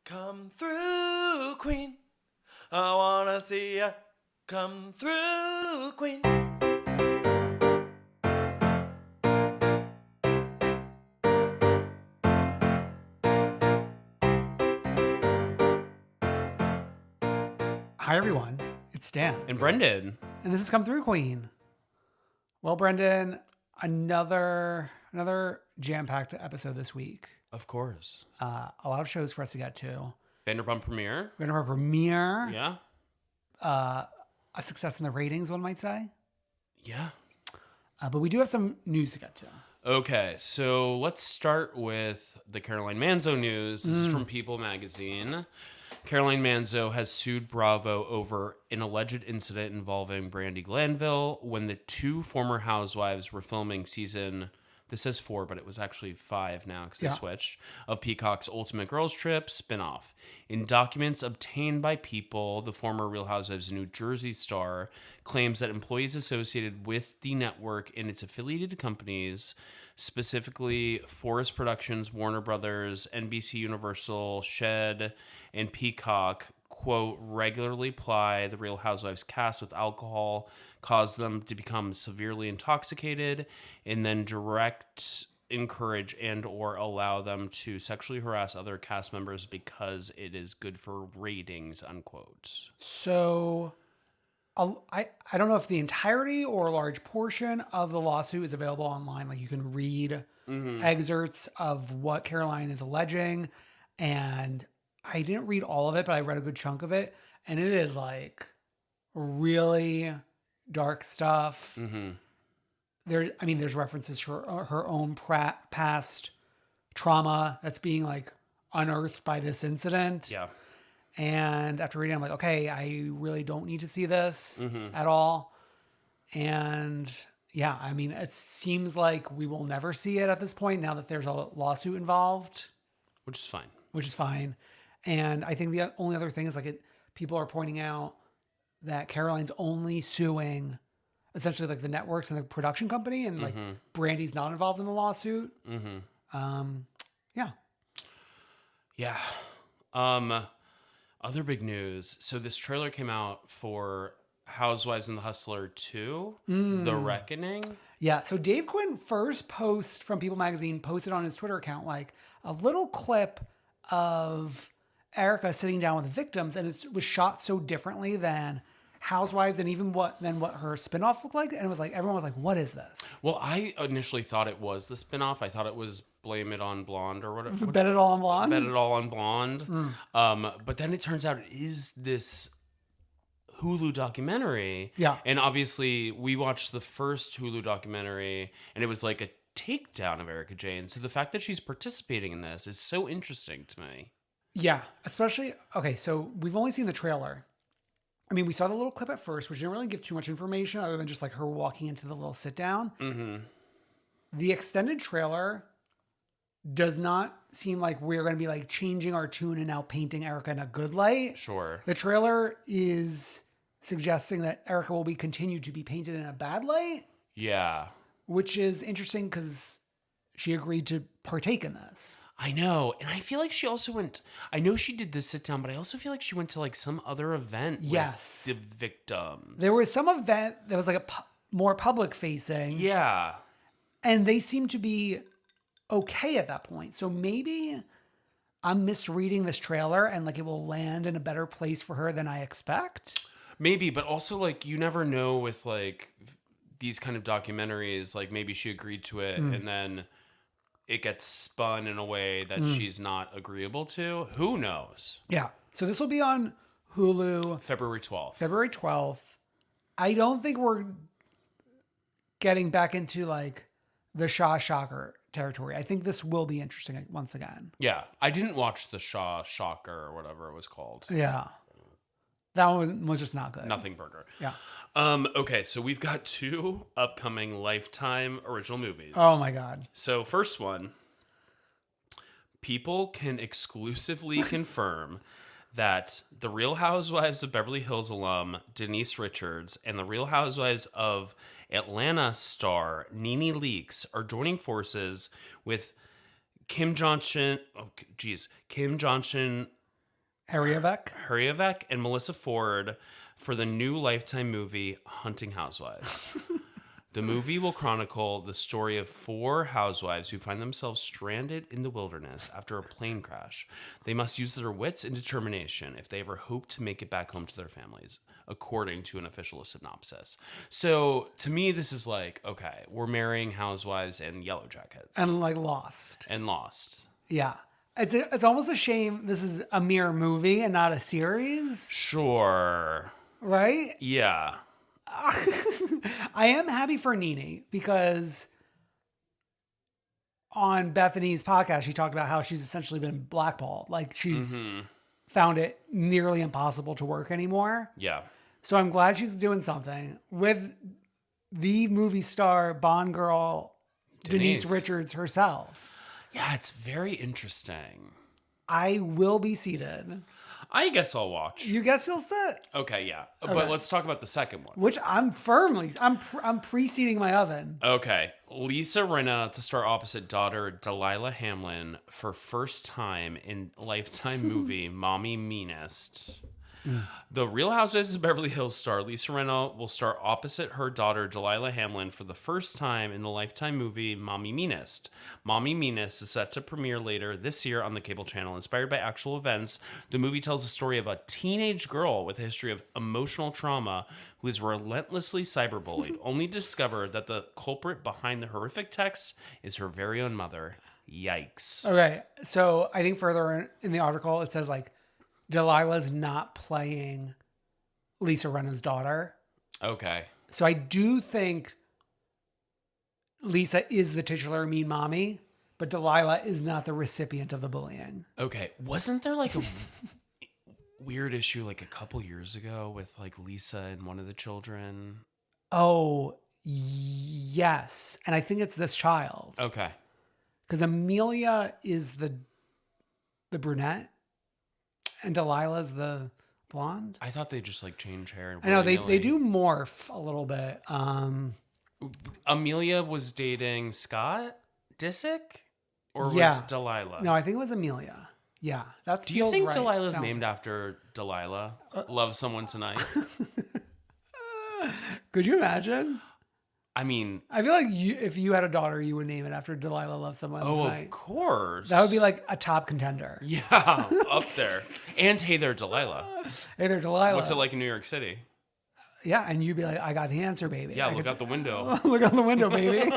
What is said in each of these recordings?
Come through, queen. I wanna see ya. Come through, queen. Hi, everyone. It's Dan. And Brendan. And this is Come Through, Queen. Well, Brendan, another jam-packed episode this week. Of course. A lot of shows for us to get to. Vanderpump premiere. Vanderpump premiere. Yeah. A success in the ratings, one might say. Yeah. But we do have some news to get to. Okay, so let's start with the Caroline Manzo news. This is from People magazine. Caroline Manzo has sued Bravo over an alleged incident involving Brandi Glanville when the two former housewives were filming season, this says 4, but it was actually 5 now because they switched, of Peacock's Ultimate Girls Trip spinoff. In documents obtained by People, the former Real Housewives New Jersey star claims that employees associated with the network and its affiliated companies, specifically Forest Productions, Warner Brothers, NBC Universal, Shed, and Peacock, quote, regularly ply the Real Housewives cast with alcohol, cause them to become severely intoxicated, and then direct, encourage, and or allow them to sexually harass other cast members because it is good for ratings, unquote. So I don't know if the entirety or a large portion of the lawsuit is available online. Like you can read excerpts of what Caroline is alleging. And I didn't read all of it, but I read a good chunk of it. And it is like really dark stuff. There's references to her own past trauma that's being like unearthed by this incident. Yeah. And after reading, I'm like, okay, I really don't need to see this at all. And yeah, I mean, it seems like we will never see it at this point now that there's a lawsuit involved. Which is fine. And I think the only other thing is people are pointing out that Caroline's only suing essentially like the networks and the production company, and like Brandy's not involved in the lawsuit. Yeah. Other big news. So this trailer came out for Housewives and The Hustler 2, The Reckoning. Yeah. So Dave Quinn first post from People magazine posted on his Twitter account like a little clip of Erica sitting down with the victims, and it was shot so differently than Housewives and even what her spinoff looked like. And it was like, everyone was like, what is this? Well, I initially thought it was the spinoff. I thought it was Blame It on Blonde or whatever. Bet It All on Blonde? Bet It All on Blonde. But then it turns out it is this Hulu documentary. Yeah. And obviously we watched the first Hulu documentary and it was like a takedown of Erica Jane. So the fact that she's participating in this is so interesting to me. Yeah. Especially, okay, so we've only seen the trailer. I mean, we saw the little clip at first, which didn't really give too much information other than just like her walking into the little sit down. The extended trailer does not seem like we're going to be like changing our tune and now painting Erica in a good light. Sure. The trailer is suggesting that Erica will continue to be painted in a bad light. Yeah. Which is interesting because she agreed to partake in this. I know. And I feel like she also went, I know she did this sit down, but I also feel like she went to like some other event with the victims. There was some event that was like more public facing. Yeah. And they seem to be okay at that point. So maybe I'm misreading this trailer and like it will land in a better place for her than I expect. Maybe, but also like you never know with like these kind of documentaries, like maybe she agreed to it and then it gets spun in a way that she's not agreeable to. Who knows? Yeah. So this will be on Hulu. February 12th. February 12th. I don't think we're getting back into like the Shaw Shocker territory. I think this will be interesting once again. Yeah. I didn't watch the Shaw Shocker or whatever it was called. Yeah. That one was just not good. Nothing burger. Yeah. Okay, so we've got 2 upcoming Lifetime original movies. Oh my God. So first one, People can exclusively confirm that the Real Housewives of Beverly Hills alum Denise Richards and the Real Housewives of Atlanta star Nene Leakes are joining forces with Kim Johnson Hurrievek and Melissa Ford for the new Lifetime movie Hunting Housewives. The movie will chronicle the story of 4 housewives who find themselves stranded in the wilderness after a plane crash. They must use their wits and determination if they ever hope to make it back home to their families, according to an official synopsis. So to me, this is like, okay, we're marrying housewives and Yellow Jackets. And like Lost. And Lost. Yeah. It's almost a shame this is a mere movie and not a series. Sure. Right? Yeah. I am happy for Nene because on Bethany's podcast, she talked about how she's essentially been blackballed. Like she's found it nearly impossible to work anymore. Yeah. So I'm glad she's doing something with the movie star Bond girl, Denise Richards herself. Yeah, it's very interesting. I will be seated. I guess I'll watch. You guess you'll sit. Okay, yeah. Okay. But let's talk about the second one. Which I'm preceding my oven. Okay. Lisa Rinna to star opposite daughter Delilah Hamlin for first time in Lifetime movie Mommy Meanest. The Real Housewives of Beverly Hills star Lisa Rinna will star opposite her daughter Delilah Hamlin for the first time in the Lifetime movie Mommy Meanest. Mommy Meanest is set to premiere later this year on the cable channel. Inspired by actual events, the movie tells the story of a teenage girl with a history of emotional trauma who is relentlessly cyberbullied, only to discover that the culprit behind the horrific texts is her very own mother. Yikes. Okay, so I think further in the article, it says like, Delilah's not playing Lisa Rinna's daughter. Okay. So I do think Lisa is the titular mean mommy, but Delilah is not the recipient of the bullying. Okay. Wasn't there like a weird issue like a couple years ago with like Lisa and one of the children? Oh, yes. And I think it's this child. Okay. Because Amelia is the brunette. And Delilah's the blonde. I thought they just like change hair. I know they do morph a little bit. Amelia was dating Scott Disick, or Yeah. was Delilah? No, I think it was Amelia. Yeah, that's. Do you think right. Delilah's Sounds named right. after Delilah? Love someone tonight. Could you imagine? I mean, I feel like if you had a daughter, you would name it after Delilah Loves Someone Tonight. of course. That would be like a top contender. Yeah, up there. And hey there, Delilah. Hey there, Delilah. What's it like in New York City? Yeah, and you'd be like, I got the answer, baby. Yeah, look out the window. Look out the window, baby.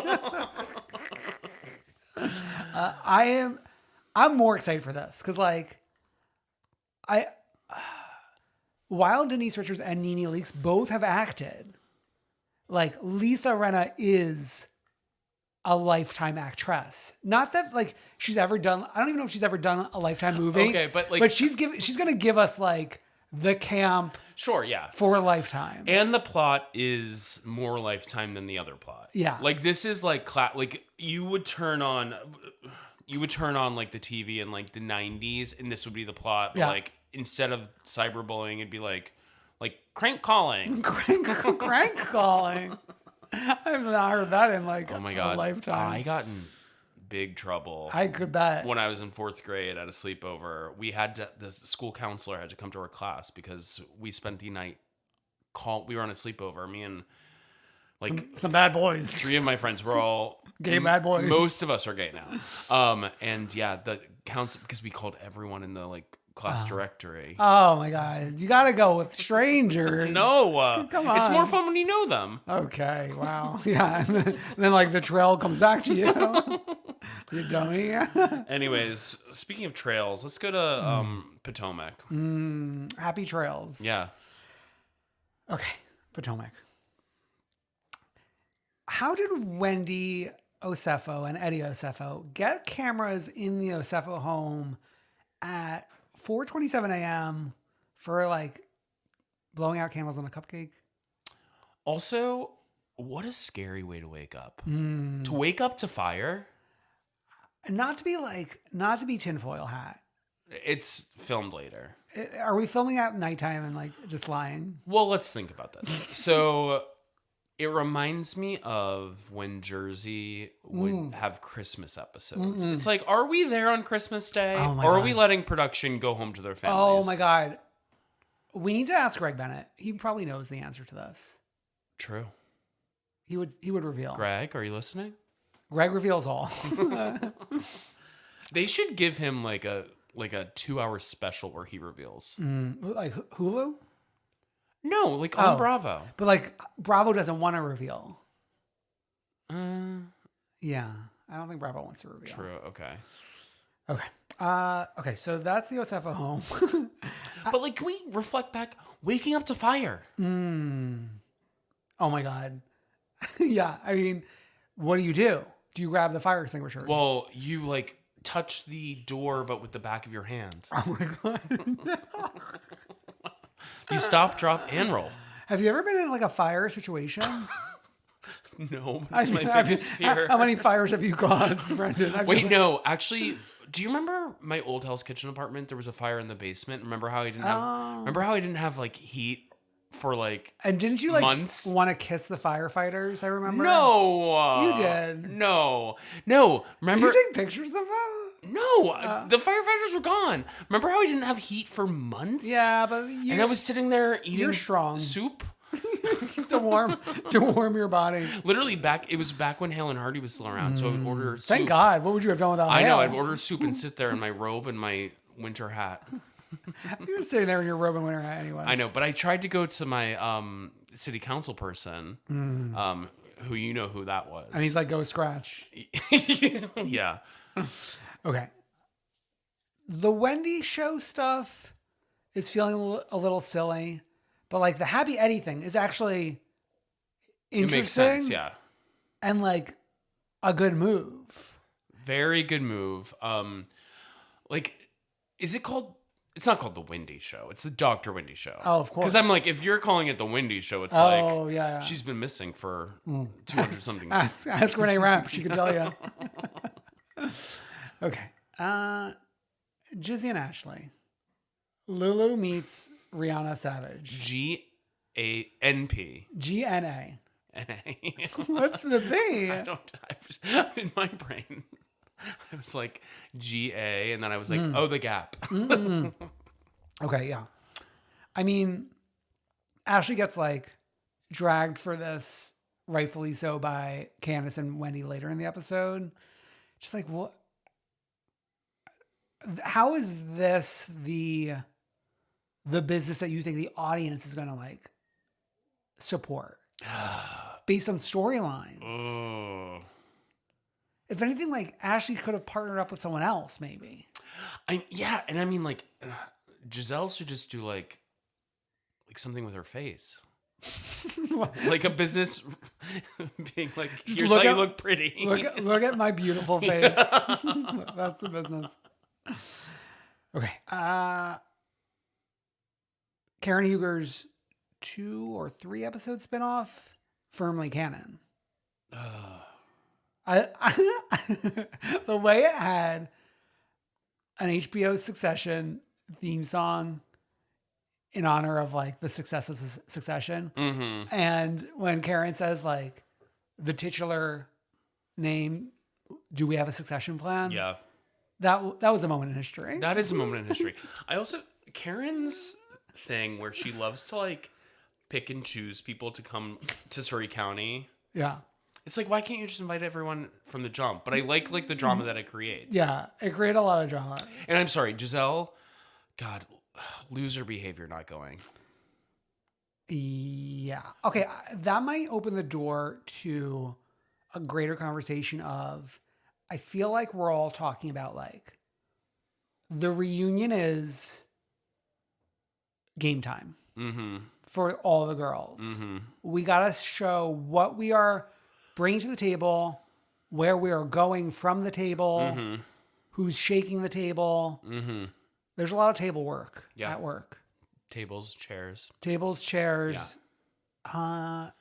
I'm more excited for this because like while Denise Richards and Nene Leakes both have acted, like Lisa Rinna is a Lifetime actress. Not that like she's ever done. I don't even know if she's ever done a Lifetime movie. Okay, but like, but she's gonna give us like the camp sure, yeah. for Lifetime. And the plot is more Lifetime than the other plot. Yeah. Like this is like like you would turn on like the TV in like the 90s and this would be the plot, but Yeah. like instead of cyberbullying it'd be like crank calling. Crank calling. I've not heard that in like Oh my a god. lifetime. I got in big trouble. I could bet. When I was in 4th grade at a sleepover, the school counselor had to come to our class because we spent the night we were on a sleepover. Me and like Some bad boys. 3 of my friends were all Gay bad boys. Most of us are gay now. And yeah, the council, because we called everyone in the like class directory. Oh my god. You gotta go with strangers. No, Come it's on. more fun when you know them. Okay, wow. Yeah. And then like the trail comes back to you. You dummy. Anyways, speaking of trails, let's go to Potomac. Happy trails. Yeah. Okay, Potomac. How did Wendy Osefo and Eddie Osefo get cameras in the Osefo home at 4:27 a.m. for like blowing out candles on a cupcake? Also, what a scary way to wake up. To wake up to fire. Not to be tinfoil hat. It's filmed later. Are we filming at nighttime and like just lying? Well, let's think about this. So It reminds me of when Jersey would have Christmas episodes. It's like, are we there on Christmas Day? Oh my or are God. we letting production go home to their families? Oh my God. We need to ask Greg Bennett. He probably knows the answer to this. True. He would reveal. Greg, are you listening? Greg reveals all. They should give him like a 2-hour special where he reveals. Like Hulu? No, like on Oh. Bravo. But like Bravo doesn't want to reveal. Yeah. I don't think Bravo wants to reveal. True. Okay. Okay. Okay, so that's the Osefo home. But like, can we reflect back? Waking up to fire. Oh my God. Yeah. I mean, what do? Do you grab the fire extinguisher? Well, you like touch the door, but with the back of your hand. Oh my God. You stop, drop, and roll. Have you ever been in like a fire situation? No, that's my biggest fear. How many fires have you caused, Brendan? Wait, no, actually, do you remember my old Hell's Kitchen apartment? There was a fire in the basement. Remember how I didn't have like heat for like And didn't you like months? want to kiss the firefighters? I remember. No, You did. No. Did Remember? you take pictures of them? No, the firefighters were gone. Remember how I didn't have heat for months? Yeah, but And I was sitting there eating You're strong. soup. to warm your body. Literally it was back when Hale and Hardy was still around, so I would order soup. Thank God. What would you have done without I know, Hale? I'd order soup and sit there in my robe and my winter hat. You were sitting there in your robe and winter hat anyway. I know, but I tried to go to my city council person, who you know who that was. And he's like, go scratch. Yeah. Okay. The Wendy show stuff is feeling a little silly, but like the Happy Eddie thing is actually interesting. It makes sense, yeah. And like a good move. Very good move. Like, is it called? It's not called the Wendy Show. It's the Dr. Wendy Show. Oh, of course. Because I'm like, if you're calling it the Wendy Show, it's yeah. she's been missing for 200 something. Ask Renee Rapp. She can tell you. Okay. Jizzy and Ashley. Lulu meets Rihanna Savage. GANP. GNA. NA. What's the B? In my brain, I was like GA, and then I was like, the Gap. Okay, yeah. I mean, Ashley gets like dragged for this, rightfully so, by Candace and Wendy later in the episode. Just like, what? How is this the business that you think the audience is going to like support based on storylines? If anything, like Ashley could have partnered up with someone else, maybe. And I mean, like, Giselle should just do like something with her face. Like a business being like, here's how you look pretty. Look at my beautiful face. That's the business. Okay. Karen Huger's 2 or 3 episode spinoff, firmly canon. The way it had an HBO Succession theme song in honor of like the success of Succession. Mm-hmm. And when Karen says like the titular name, do we have a succession plan? Yeah. That was a moment in history. That is a moment in history. I also, Karen's thing where she loves to like pick and choose people to come to Surrey County. Yeah. It's like, why can't you just invite everyone from the jump? But I like the drama that it creates. Yeah. It created a lot of drama. And I'm sorry, Giselle, God, loser behavior not going. Yeah. Okay. That might open the door to a greater conversation of, I feel like we're all talking about like the reunion is game time for all the girls. We got to show what we are bringing to the table, where we are going from the table, who's shaking the table. There's a lot of table work at work. Tables, chairs. Yeah. I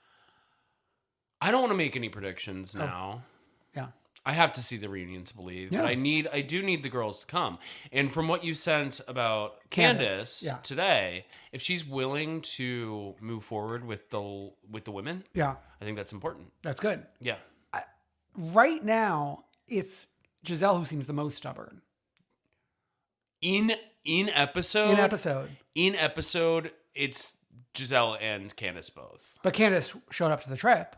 don't want to make any predictions now. Yeah. I have to see the reunion to believe. Yeah. But I do need the girls to come. And from what you sent about Candace yeah. today, if she's willing to move forward with the women, Yeah. I think that's important. That's good. Yeah. Right now, it's Giselle who seems the most stubborn. In episode, it's Giselle and Candace both. But Candace showed up to the trip.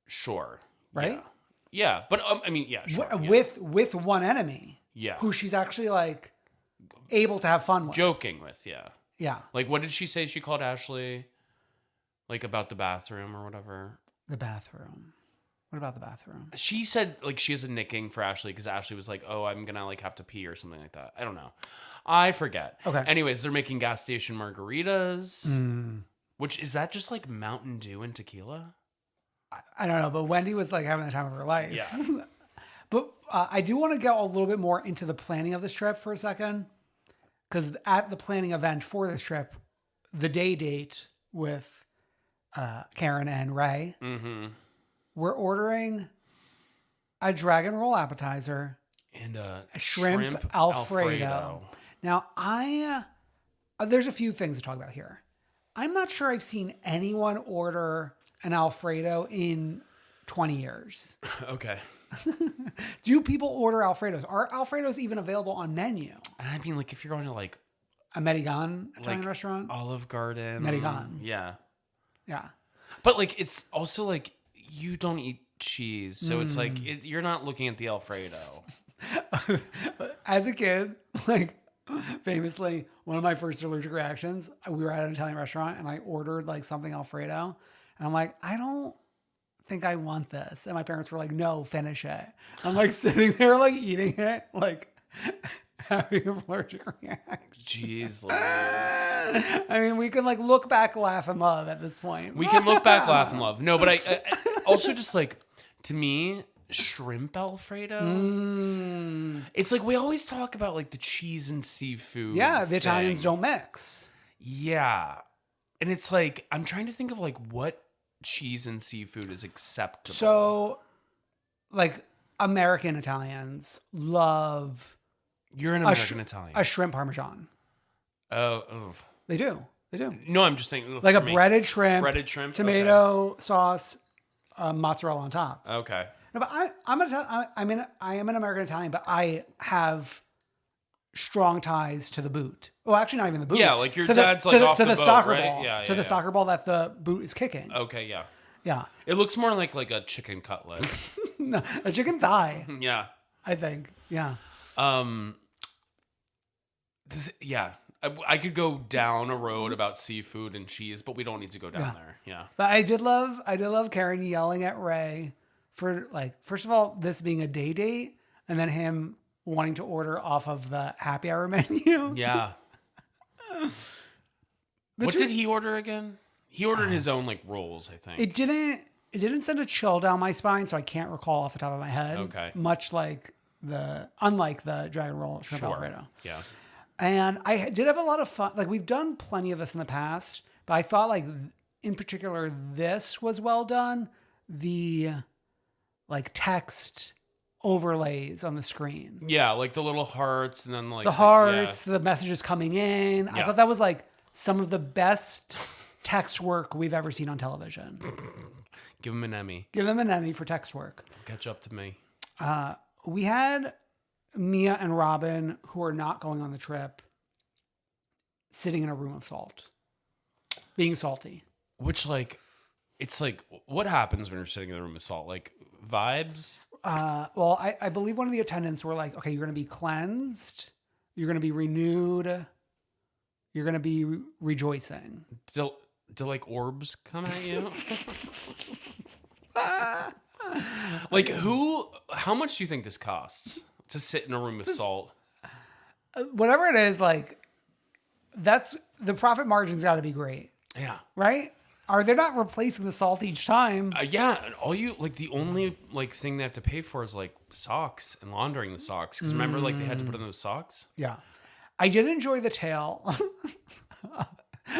Sure. Right? Yeah. But I mean, yeah, sure. Yeah. With one enemy. Yeah. Who she's actually like able to have fun with. Joking with, yeah. Yeah. Like, what did she say she called Ashley? Like, about the bathroom or whatever? The bathroom. What about the bathroom? She said, like, she has a nicking for Ashley because Ashley was like, oh, I'm going to, like, have to pee or something like that. I don't know. I forget. Okay. Anyways, they're making gas station margaritas. Which, is that just, like, Mountain Dew and tequila? I don't know, but Wendy was, like, having the time of her life. Yeah. But I do want to go a little bit more into the planning of this trip for a second. Because at the planning event for this trip, the day date with Karen and Ray, we're ordering a dragon roll appetizer And a shrimp Alfredo. Now, there's a few things to talk about here. I'm not sure I've seen anyone order an Alfredo in 20 years. Okay. Do people order Alfredos? Are Alfredos even available on menu? I mean, like, if you're going to, like, A Medigan Italian like restaurant? Olive Garden. Medigan. Yeah. Yeah. But, like, it's also, like, you don't eat cheese. So it's, like, you're not looking at the Alfredo. As a kid, like, famously, one of my first allergic reactions, we were at an Italian restaurant and I ordered, like, something Alfredo. And I'm like, I don't think I want this. And my parents were like, no, finish it. I'm like sitting there, like, eating it, like, having an allergic reaction. Jeez, Louise. I mean, we can, like, look back, laugh, and love at this point. We can look back, laugh, and love. No, but I also just, like, to me, shrimp Alfredo. It's like we always talk about, like, the cheese and seafood. Yeah, the Italians thing. don't mix. Yeah. And it's like, I'm trying to think of, like, what cheese and seafood is acceptable. So, like, American Italians love You're an American Italian. a shrimp parmesan. Oh. They do. They do. No, I'm just saying. Like a breaded shrimp, tomato sauce, mozzarella on top. Okay. No, but I am an American Italian, but I have strong ties to the boot. Well, actually, not even the boot. Yeah, like your to dad's the, like to off the, the to the boat, soccer right? ball. Yeah, to the soccer ball that the boot is kicking. Okay, yeah. Yeah. It looks more like a chicken cutlet. No, a chicken thigh. Yeah. I think. Yeah. Yeah. I could go down a road about seafood and cheese, but we don't need to go down there. Yeah. But I did love Karen yelling at Ray for, like, first of all, this being a day date, and then him wanting to order off of the happy hour menu. Yeah. What did he order again? He ordered his own, like, rolls, I think. It didn't send a chill down my spine, so I can't recall off the top of my head. Okay. Much like unlike the dragon roll shrimp Sure. Alfredo. Yeah. And I did have a lot of fun. Like, we've done plenty of this in the past, but I thought, like, in particular, this was well done. The, like, text overlays on the screen. Yeah, like the little hearts and then, like... The hearts, the messages coming in. I Yeah. thought that was, like, some of the best text work we've ever seen on television. Give them an Emmy. Give them an Emmy for text work. Catch up to me. We had Mia and Robin, who are not going on the trip, sitting in a room of salt, being salty. Which, like, it's like, what happens when you're sitting in the room of salt? Like, vibes? Well, I believe one of the attendants were like, okay, you're going to be cleansed. You're going to be renewed. You're going to be rejoicing. Do like orbs come at you? Like, how much do you think this costs to sit in a room with salt? Whatever it is, like, that's the profit margin's got to be great. Yeah. Right? Are they not replacing the salt each time? Yeah. The only, like, thing they have to pay for is, like, socks and laundering the socks. Because remember, like, they had to put in those socks? Yeah. I did enjoy the tale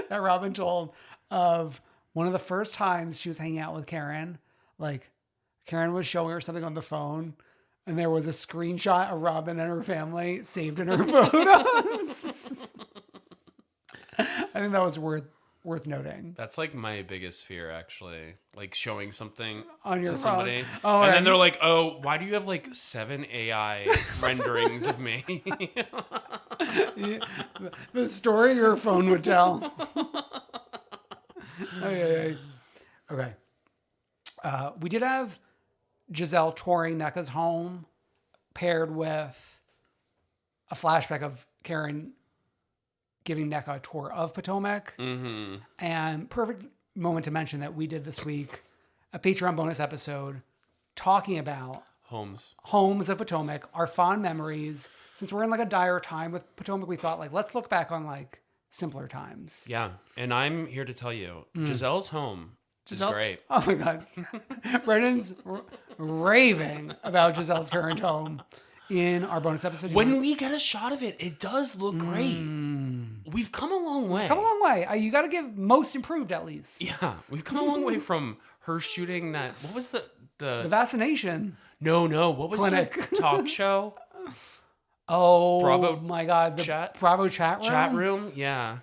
that Robin told of one of the first times she was hanging out with Karen. Like, Karen was showing her something on the phone, and there was a screenshot of Robin and her family saved in her photos. I think that was worth noting. That's like my biggest fear, actually. Like showing something On your to phone. somebody. Oh, and right. then they're like, oh, why do you have like 7 AI renderings of me? The story your phone would tell. Okay. We did have Giselle touring NECA's home, paired with a flashback of Karen giving NECA a tour of Potomac. Mm-hmm. And perfect moment to mention that we did this week a Patreon bonus episode talking about homes of Potomac, our fond memories. Since we're in like a dire time with Potomac, we thought like, let's look back on like simpler times. Yeah. And I'm here to tell you, Giselle's home is great. Oh my God. Brendan's raving about Giselle's current home in our bonus episode. When we get a shot of it, it does look great. We've come a long way. Come a long way. You got to give most improved at least. Yeah. We've come a long way from her shooting that. What was the vaccination? No. What was clinic the talk show? Oh, Bravo my God. The Bravo chat room? Chat room? Yeah.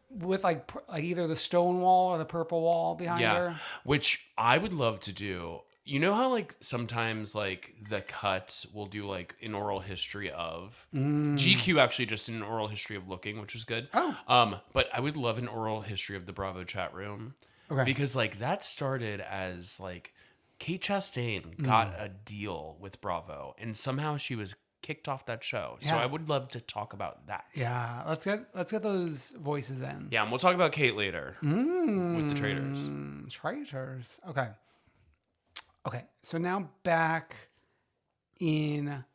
With like either the stone wall or the purple wall behind her. Which I would love to do. You know how like sometimes like the Cut will do like an oral history of GQ actually just did an oral history of Looking, which was good. Oh. But I would love an oral history of the Bravo chat room. Okay. Because like that started as like Kate Chastain got a deal with Bravo and somehow she was kicked off that show. So Yeah. I would love to talk about that. Yeah, let's get those voices in. Yeah, and we'll talk about Kate later with the Traitors. Traitors. Okay, so now back in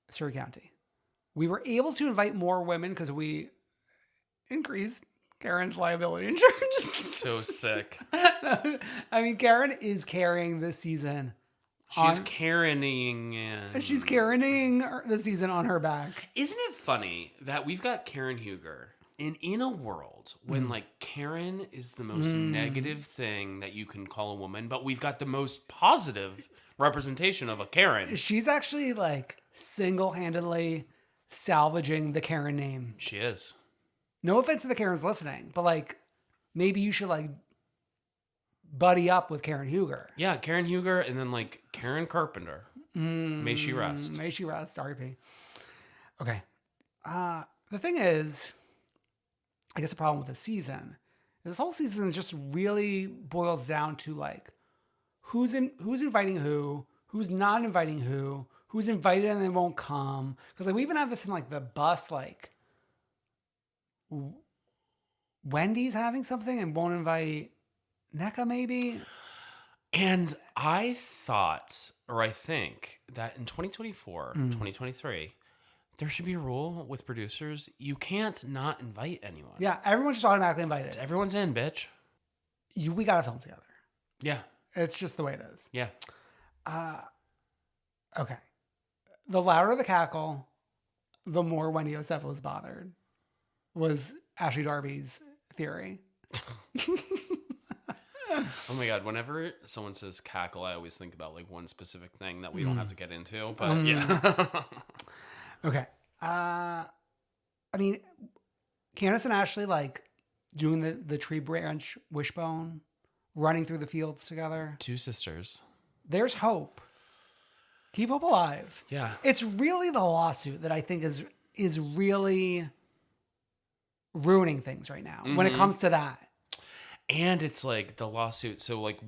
Surrey County. We were able to invite more women because we increased Karen's liability insurance. So sick. I mean, Karen is carrying this season. She's carrying She's carrying the season on her back. Isn't it funny that we've got Karen Huger in a world when like Karen is the most negative thing that you can call a woman, but we've got the most positive representation of a Karen. She's actually like single-handedly salvaging the Karen name. She is. No offense to the Karens listening, but like maybe you should like buddy up with Karen Huger. Yeah, Karen Huger and then like Karen Carpenter. May she rest. May she rest. R.I.P. Okay. The thing is, I guess the problem with the season, this whole season just really boils down to like who's inviting who's not inviting who's invited and they won't come. Because like we even have this in like the bus, like Wendy's having something and won't invite NECA maybe. And I thought, or I think, that in 2024, 2023, there should be a rule with producers. You can't not invite anyone. Yeah, everyone's just automatically invited. Everyone's in, bitch. We got to film together. Yeah. It's just the way it is. Yeah. Okay. The louder the cackle, the more Wendy Osefo is bothered, was Ashley Darby's theory. Oh my God. Whenever someone says cackle, I always think about like one specific thing that we don't have to get into. But yeah. Okay. I mean, Candace and Ashley like doing the tree branch wishbone, running through the fields together. Two sisters. There's hope. Keep hope alive. Yeah. It's really the lawsuit that I think is really ruining things right now when it comes to that. And it's like the lawsuit. So like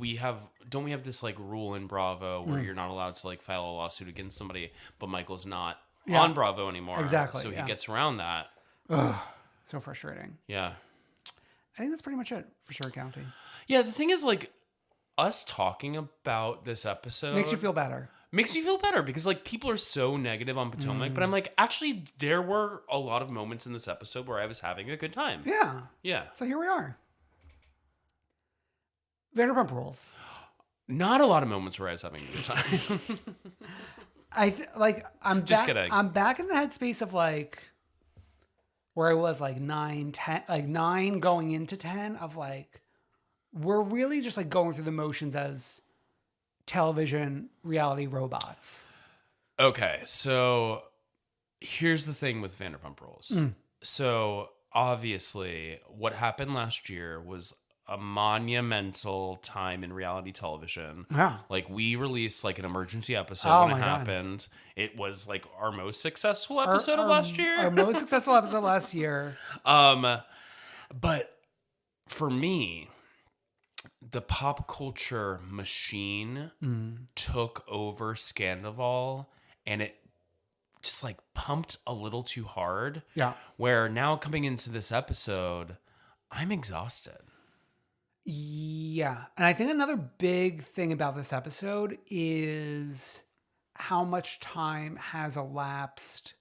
don't we have this like rule in Bravo where you're not allowed to like file a lawsuit against somebody, but Michael's not on Bravo anymore. Exactly. So he gets around that. Ugh, so frustrating. Yeah. I think that's pretty much it for Surrey County. Yeah. The thing is like us talking about this episode Makes you feel better. Makes me feel better because like people are so negative on Potomac, but I'm like, actually there were a lot of moments in this episode where I was having a good time. Yeah. Yeah. So here we are. Vanderpump Rules. Not a lot of moments where I was having a good time. I'm just back, kidding. I'm back in the headspace of like where I was like 9, 10, like 9 going into 10 of like, we're really just like going through the motions as television reality robots. Okay, so here's the thing with Vanderpump Rules. So obviously, what happened last year was a monumental time in reality television. Yeah. Like, we released like an emergency episode Oh when my it God. happened. It was like our most successful episode of last year. Our most successful episode last year. But for me, the pop culture machine took over Scandival, and it just like pumped a little too hard. Yeah. Where now coming into this episode, I'm exhausted. Yeah. And I think another big thing about this episode is how much time has elapsed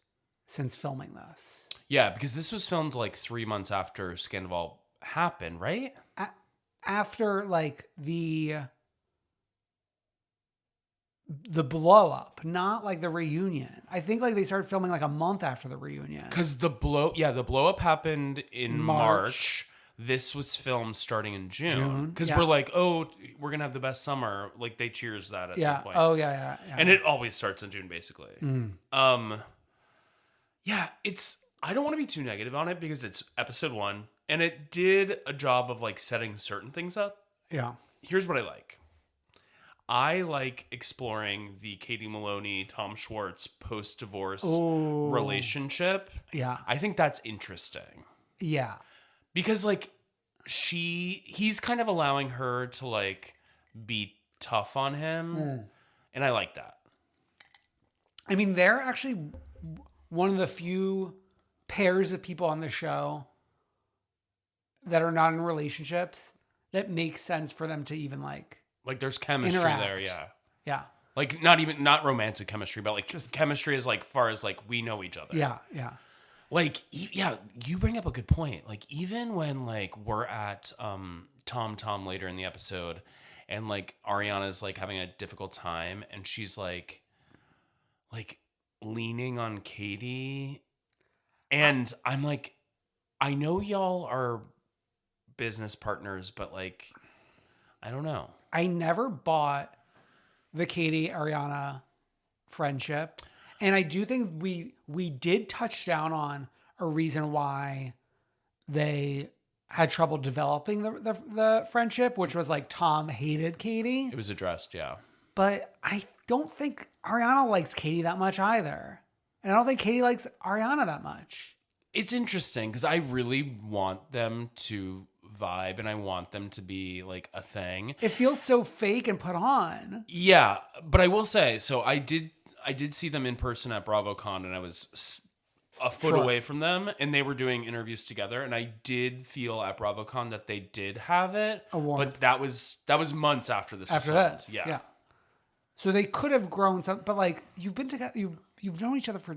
since filming this. Yeah, because this was filmed like 3 months after Scandival happened, right? After like the blow up, not like the reunion. I think like they started filming like a month after the reunion. Because the blow up happened in March. This was filmed starting in June. Because we're like, oh, we're going to have the best summer. Like, they cheers that at some point. Oh, yeah. And it always starts in June, basically. Yeah, I don't want to be too negative on it because it's episode 1. And it did a job of, like, setting certain things up. Yeah. Here's what I like. I like exploring the Katie Maloney, Tom Schwartz post-divorce relationship. Yeah. I think that's interesting. Yeah. Because, like, he's kind of allowing her to, like, be tough on him. And I like that. I mean, they're actually one of the few pairs of people on the show that are not in relationships that makes sense for them to even, like there's chemistry interact. there, yeah. Yeah. Like, not romantic chemistry, but, like, just chemistry is, like, far as, like, we know each other. Yeah, yeah. Like, yeah, you bring up a good point. Like, even when, like, we're at Tom later in the episode and, like, Ariana's, like, having a difficult time and she's, like leaning on Katie. And I'm like, I know y'all are business partners, but, like, I don't know. I never bought the Katie Ariana friendship. And I do think we did touch down on a reason why they had trouble developing the friendship, which was like Tom hated Katie. It was addressed, yeah. But I don't think Ariana likes Katie that much either. And I don't think Katie likes Ariana that much. It's interesting because I really want them to vibe and I want them to be like a thing. It feels so fake and put on. Yeah, but I will say, so I did see them in person at BravoCon, and I was a foot away from them, and they were doing interviews together, and I did feel at BravoCon that they did have it, but that was months after this. After was this, filmed. yeah. So they could have grown some, but like you've been together, you've known each other for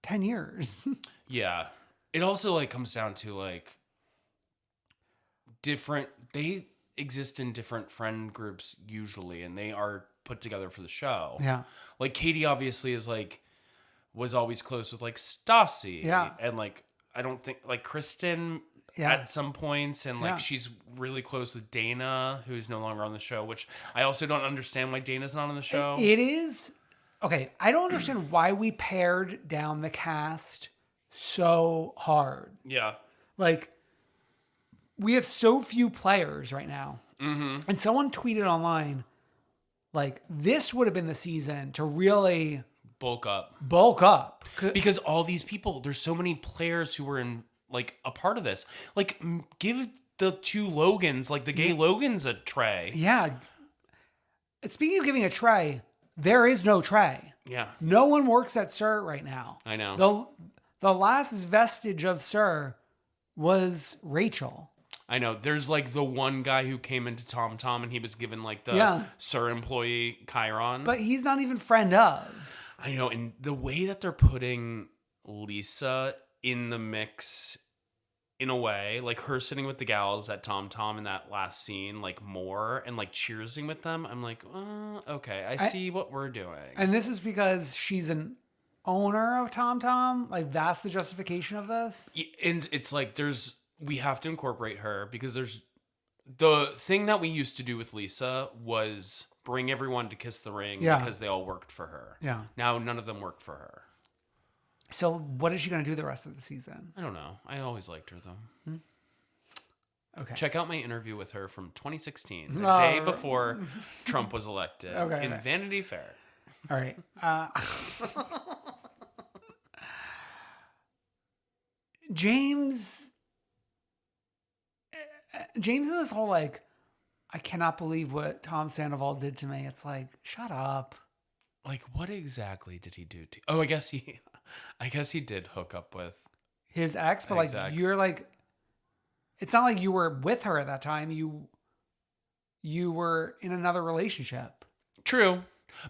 10 years. Yeah, it also like comes down to like they exist in different friend groups usually, and they are put together for the show. Yeah. Like Katie obviously is like was always close with like Stassi. Yeah. And like I don't think like Kristen Yeah. at some points, and like she's really close with Dana, who's no longer on the show, which I also don't understand why Dana's not on the show. It is okay. I don't understand why we pared down the cast so hard. Yeah. Like, we have so few players right now. Mm-hmm. And someone tweeted online, like, this would have been the season to really bulk up. Because all these people, there's so many players who were in, like, a part of this. Like, give the two Logans, like, the gay Logans a tray. Yeah. Speaking of giving a tray, there is no tray. Yeah. No one works at SUR right now. I know. The last vestige of SUR was Rachel. I know. There's like the one guy who came into Tom and he was given like the SUR employee Chiron. But he's not even friend of. I know. And the way that they're putting Lisa in the mix in a way, like her sitting with the gals at Tom in that last scene, like more and like cheersing with them. I'm like, okay, I see what we're doing. And this is because she's an owner of Tom. Like that's the justification of this. And it's like we have to incorporate her because there's the thing that we used to do with Lisa was bring everyone to kiss the ring Yeah. because they all worked for her. Yeah. Now none of them work for her. So what is she going to do the rest of the season? I don't know. I always liked her though. Okay. Check out my interview with her from 2016, the Oh, day before Trump was elected, Okay, in okay. Vanity Fair. All right. James in this whole like, I cannot believe what Tom Sandoval did to me. It's like, shut up. Like, what exactly did he do to? Oh, I guess he did hook up with. His ex, but like Ex-ex. you're like, it's not like you were with her at that time. You were in another relationship. True,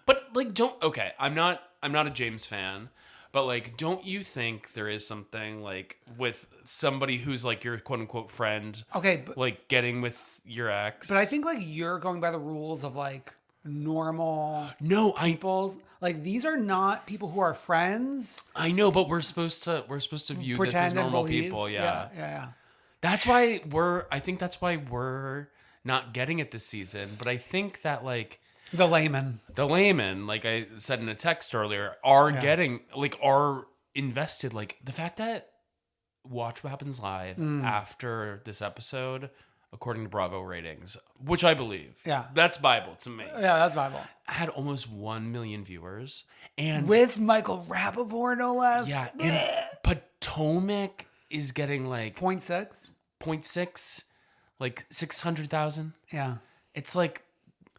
but like, don't. Okay, I'm not a James fan, but like, don't you think there is something like with somebody who's like your quote unquote friend, Okay, but like getting with your ex? I think like you're going by the rules of like normal no, people's. Like these are not people who are friends. I know, but we're supposed to view this as Pretend and normal believe. people. Yeah. Yeah. That's why we're not getting it this season. But I think that like The layman. like I said in a text earlier, are Yeah. getting like are invested. Like the fact that Watch What Happens Live after this episode, according to Bravo ratings, which I believe, Yeah. that's Bible to me, Yeah, that's Bible. had almost 1 million viewers, and With Michael Rappaport, no less. yeah, and Potomac is getting like 0.6. 0.6, like 600,000. Yeah. It's like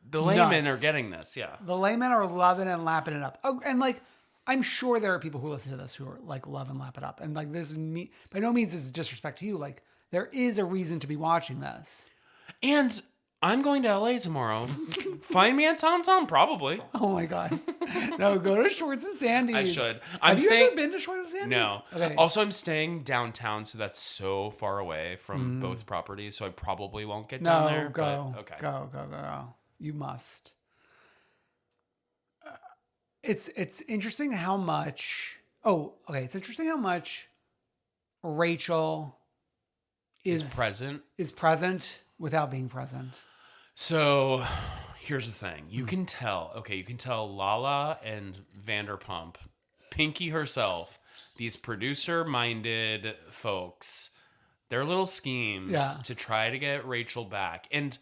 the laymen Nuts. are getting this. Yeah. The laymen are loving and lapping it up. Oh, and like, I'm sure there are people who listen to this who are like love and lap it up. And like, this is me. By no means is disrespect to you. Like, there is a reason to be watching this. And I'm going to LA tomorrow. Find me at Tom Tom, probably. Oh my God. No, go to Shorts and Sandy's. I should. Have you ever been to Shorts and Sandy's? No. Okay. Also, I'm staying downtown, so that's so far away from both properties, so I probably won't get down there. Go. But, okay. Go. You must. It's interesting how much. Oh, okay. It's interesting how much Rachel Is present. is present without being present. So here's the thing. You can tell Lala and Vanderpump, Pinky herself, these producer-minded folks, their little schemes to try to get Rachel back. And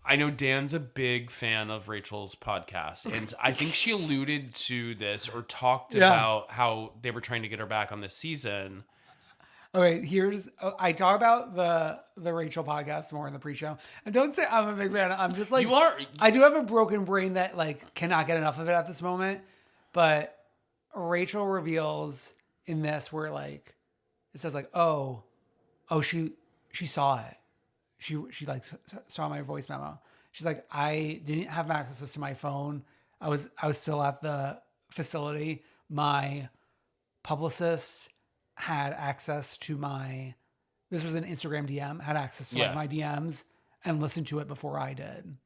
I know Dan's a big fan of Rachel's podcast, and I think she alluded to this or talked about how they were trying to get her back on this season. Okay, I talk about the Rachel podcast more in the pre-show. And don't say I'm a big fan. I'm just like, You are. I do have a broken brain that like cannot get enough of it at this moment. But Rachel reveals in this where like it says like, oh, she saw it. She like saw my voice memo. She's like, I didn't have access to my phone. I was still at the facility. My publicist had access to this was an Instagram DM, had access to like my DMs and listened to it before I did.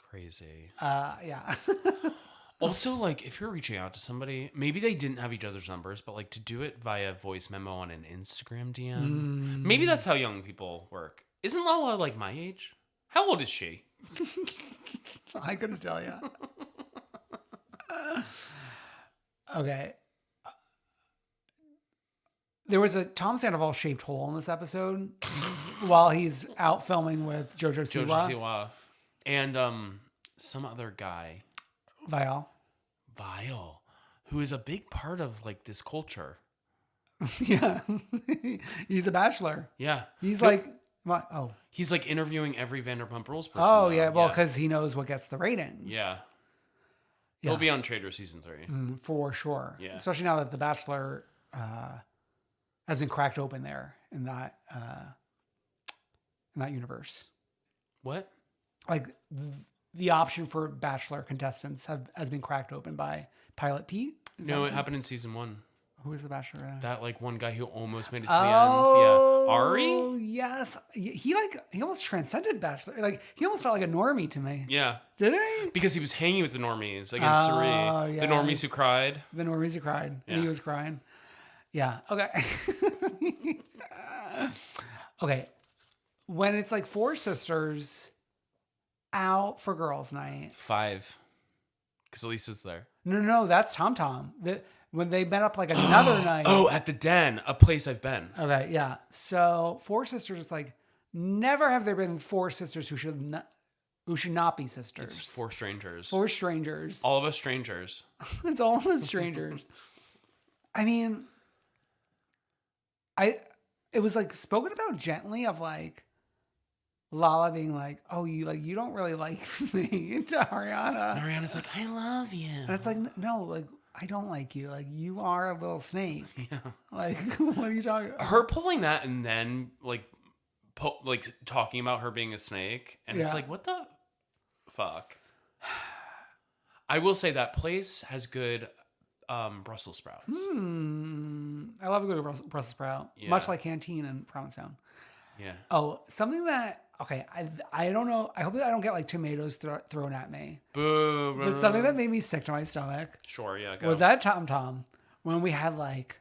Crazy. Yeah. Also, like, if you're reaching out to somebody, maybe they didn't have each other's numbers, but like to do it via voice memo on an Instagram DM, maybe that's how young people work. Isn't Lala like my age? How old is she? I couldn't tell you. Okay. There was a Tom Sandoval shaped hole in this episode while he's out filming with Jojo Siwa. And some other guy, Vial, who is a big part of like this culture. Yeah. He's a bachelor. Yeah. He's No, like, what? Oh. he's like interviewing every Vanderpump Rules person. Oh, now. yeah. Well, because he knows what gets the ratings. Yeah. Yeah. He'll be on Traitors season 3. For sure. Yeah. Especially now that The Bachelor has been cracked open there in that universe. What? Like the option for Bachelor contestants has been cracked open by Pilot Pete. Is that No, his it name? happened in season 1. Who is the Bachelor? That like one guy who almost made it to the end. Yeah. Ari? Oh, yes. He almost transcended Bachelor. Like he almost felt like a normie to me. Yeah. Did he? Because he was hanging with the normies against Suri. yes. The normies who cried. The normies who cried. And he Yeah. was crying. Yeah. Okay. Okay. When it's like four sisters, out for girls' night. 5. Because Lisa's there. No, that's Tom Tom. When they met up like another night. Oh, at the Den, a place I've been. Okay, yeah. So 4 sisters, it's like never have there been 4 sisters who should not be sisters. It's 4 strangers. 4 strangers. All of us strangers. It's all of us strangers. I mean, it was like spoken about gently of like Lala being like, "Oh, you don't really like me," to Ariana. And Ariana's like, "I love you." And it's like, no, like I don't like you. Like you are a little snake. Yeah. Like what are you talking about? Her pulling that and then like talking about her being a snake, and it's Yeah. like, what the fuck? I will say that place has good Brussels sprouts. I love a good Brussels sprout, Yeah. much like Canteen in Provincetown. Yeah. Oh, something that I don't know. I hope that I don't get like tomatoes thrown at me. Boo. But something that made me sick to my stomach Sure, yeah. Go. was at Tom Tom when we had like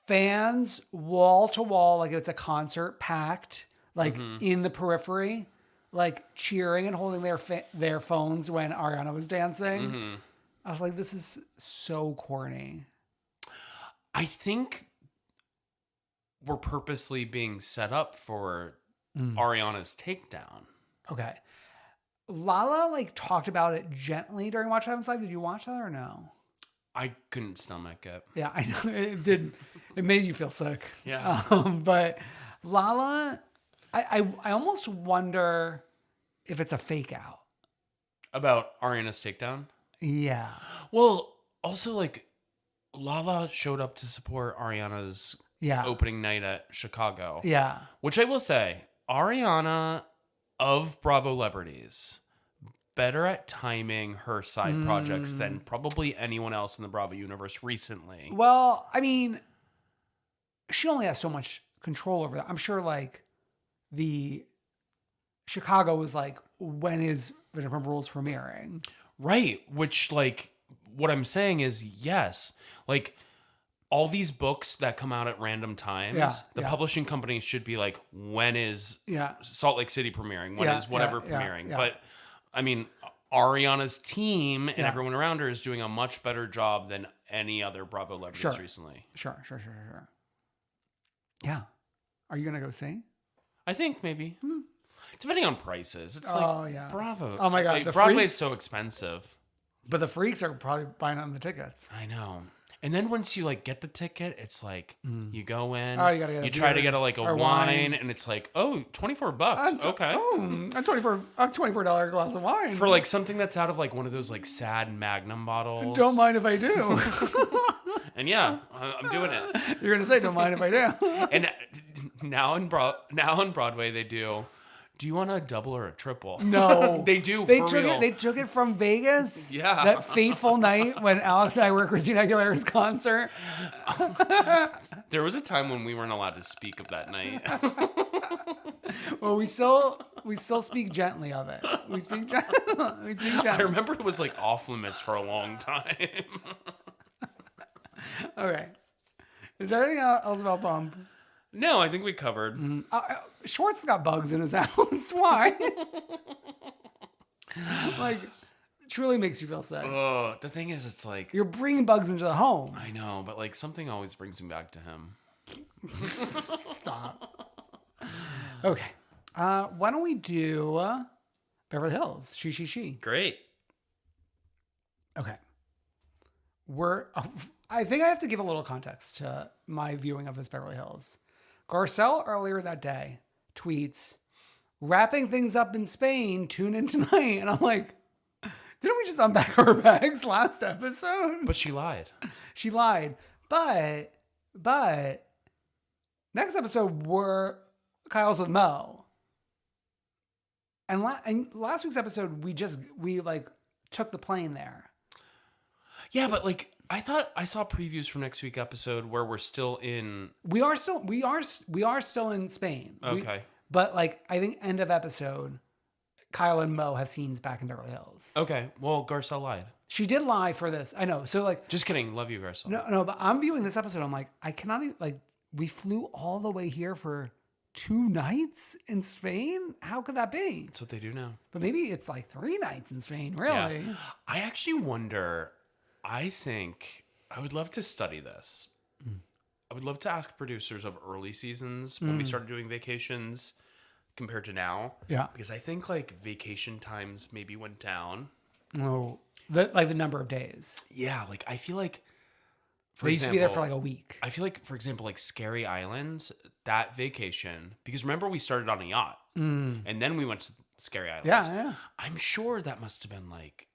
fans wall to wall, like it's a concert packed, like in the periphery, like cheering and holding their phones when Ariana was dancing. I was like, this is so corny. I think we're purposely being set up for Ariana's takedown. Okay. Lala like talked about it gently during Watch What Happens Live. Did you watch that or no? I couldn't stomach it. Yeah, I know it did. It made you feel sick. Yeah. But Lala, I almost wonder if it's a fake out. About Ariana's takedown? Yeah. Well, also like Lala showed up to support Ariana's Yeah. opening night at Chicago. Yeah. Which I will say, Ariana of Bravo Celebrities, better at timing her side projects than probably anyone else in the Bravo universe recently. Well, I mean, she only has so much control over that. I'm sure like the Chicago was like, when is Vanderpump Rules premiering? Right. Which, like, what I'm saying is, yes. Like, all these books that come out at random times, the publishing company should be like, when is Salt Lake City premiering? When is whatever premiering? But, I mean, Ariana's team and everyone around her is doing a much better job than any other Bravo celebrities recently. Sure. Yeah. Are you going to go see? I think maybe. Depending on prices. It's like, Bravo. Oh my God. Like, The Broadway's freaks. so expensive. But the freaks are probably buying on the tickets. I know. And then once you like get the ticket, it's like you go in, Oh, you gotta get a you try to beer get a or wine, and it's like, oh, $24. Okay. Oh, a $24 glass of wine. For like something that's out of like one of those like sad Magnum bottles. Don't mind if I do. And yeah, I'm doing it. You're going to say, don't mind if I do. And now on Broadway they do. Do you want a double or a triple? No. They do. They for took real. it. They took it from Vegas. Yeah. That fateful night when Alex and I were at Christina Aguilera's concert. There was a time when we weren't allowed to speak of that night. Well, we still speak gently of it. We speak gently. I remember it was like off limits for a long time. Okay. Is there anything else about Pump? No, I think we covered. Schwartz got bugs in his house. Why? Like, truly makes you feel sick. Oh, the thing is, it's like You're bringing bugs into the home. I know, but like something always brings me back to him. Stop. Okay. Why don't we do Beverly Hills? She. Great. Okay. I think I have to give a little context to my viewing of this Beverly Hills. Garcelle earlier that day tweets, wrapping things up in Spain, tune in tonight. And I'm like, didn't we just unpack our bags last episode? But she lied. She lied. But next episode Kyle's with Mo. And last week's episode, we like took the plane there. Yeah, but like I thought I saw previews for next week's episode where we're still in. We are still in Spain. Okay. But like I think end of episode, Kyle and Mo have scenes back in Beverly Hills. Okay. Well, Garcelle lied. She did lie for this. I know. So like, Just kidding. Love you, Garcelle. no. But I'm viewing this episode. I'm like, I cannot even, like. We flew all the way here for 2 nights in Spain? How could that be? That's what they do now. But maybe it's like 3 nights in Spain, really. Yeah. I actually wonder, I think I would love to study this. I would love to ask producers of early seasons when we started doing vacations compared to now. Yeah. Because I think like vacation times maybe went down. Oh, the number of days. Yeah, like I feel like They used to be there for like a week. I feel like, for example, like Scary Islands, that vacation, because remember we started on a yacht and then we went to Scary Islands. Yeah. I'm sure that must have been like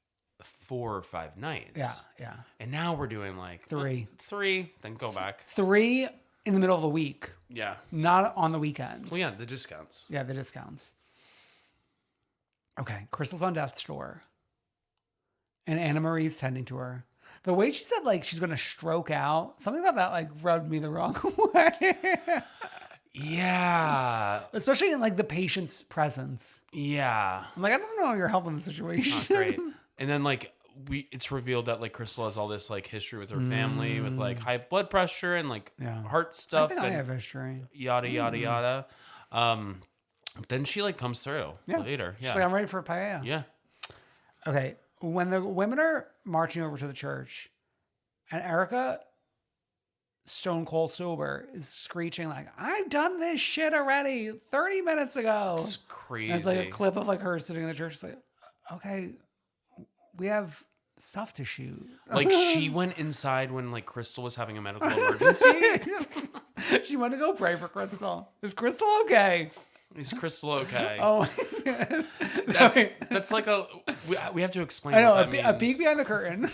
4 or 5 nights. Yeah. And now we're doing like 3. 3, then go back. 3 in the middle of the week, Yeah. not on the weekend. Well, yeah, the discounts. Yeah, the discounts. Okay, Crystal's on death's door. And Anna Marie's tending to her. The way she said, like, she's going to stroke out, something about that, like, rubbed me the wrong way. Yeah. Especially in, like, the patient's presence. Yeah. I'm like, I don't know how you're helping the situation. Not great. And then, like, it's revealed that, like, Crystal has all this, like, history with her family with, like, high blood pressure and, like, heart stuff. I think I and have history. yada, yada, yada. Then she, like, comes through later. Yeah. She's like, I'm ready for a paella. Yeah. Okay. When the women are marching over to the church and Erica, stone cold sober, is screeching like, I've done this shit already 30 minutes ago. It's crazy. And it's like a clip of like her sitting in the church. It's like, okay, we have stuff to shoot. Like she went inside when like Crystal was having a medical emergency. She went to go pray for Crystal. Is Crystal okay? Is Crystal okay? Oh, that's like we have to explain. I know, what that a means. peek behind the curtain.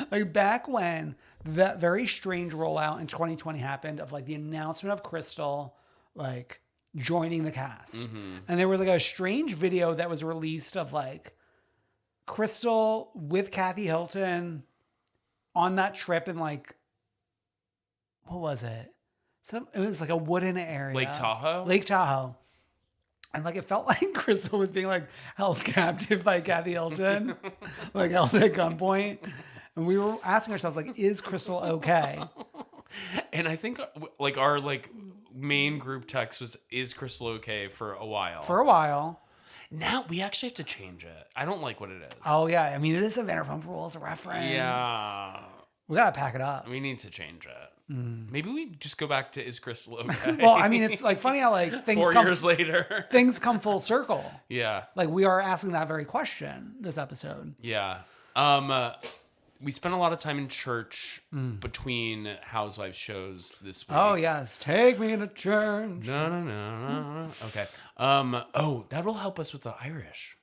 Like back when that very strange rollout in 2020 happened of like the announcement of Crystal like joining the cast. And there was like a strange video that was released of like Crystal with Kathy Hilton on that trip in like, what was it? It was like a wooden area. Lake Tahoe? Lake Tahoe. And like it felt like Crystal was being like held captive by Kathy Hilton, like held at gunpoint. And we were asking ourselves, like, is Crystal okay? And I think like our like main group text was, "Is Crystal okay?" for a while. For a while. Now we actually have to change it. I don't like what it is. Oh yeah, I mean it is a Vanderpump Rules reference. Yeah. We gotta pack it up. We need to change it. Maybe we just go back to "Is Crystal okay?" Well, I mean it's like funny how like things 4 come years later. things come full circle. Yeah. Like we are asking that very question this episode. Yeah. We spent a lot of time in church between Housewives shows this week. Oh yes, take me to church. No. Okay. That will help us with the Irish.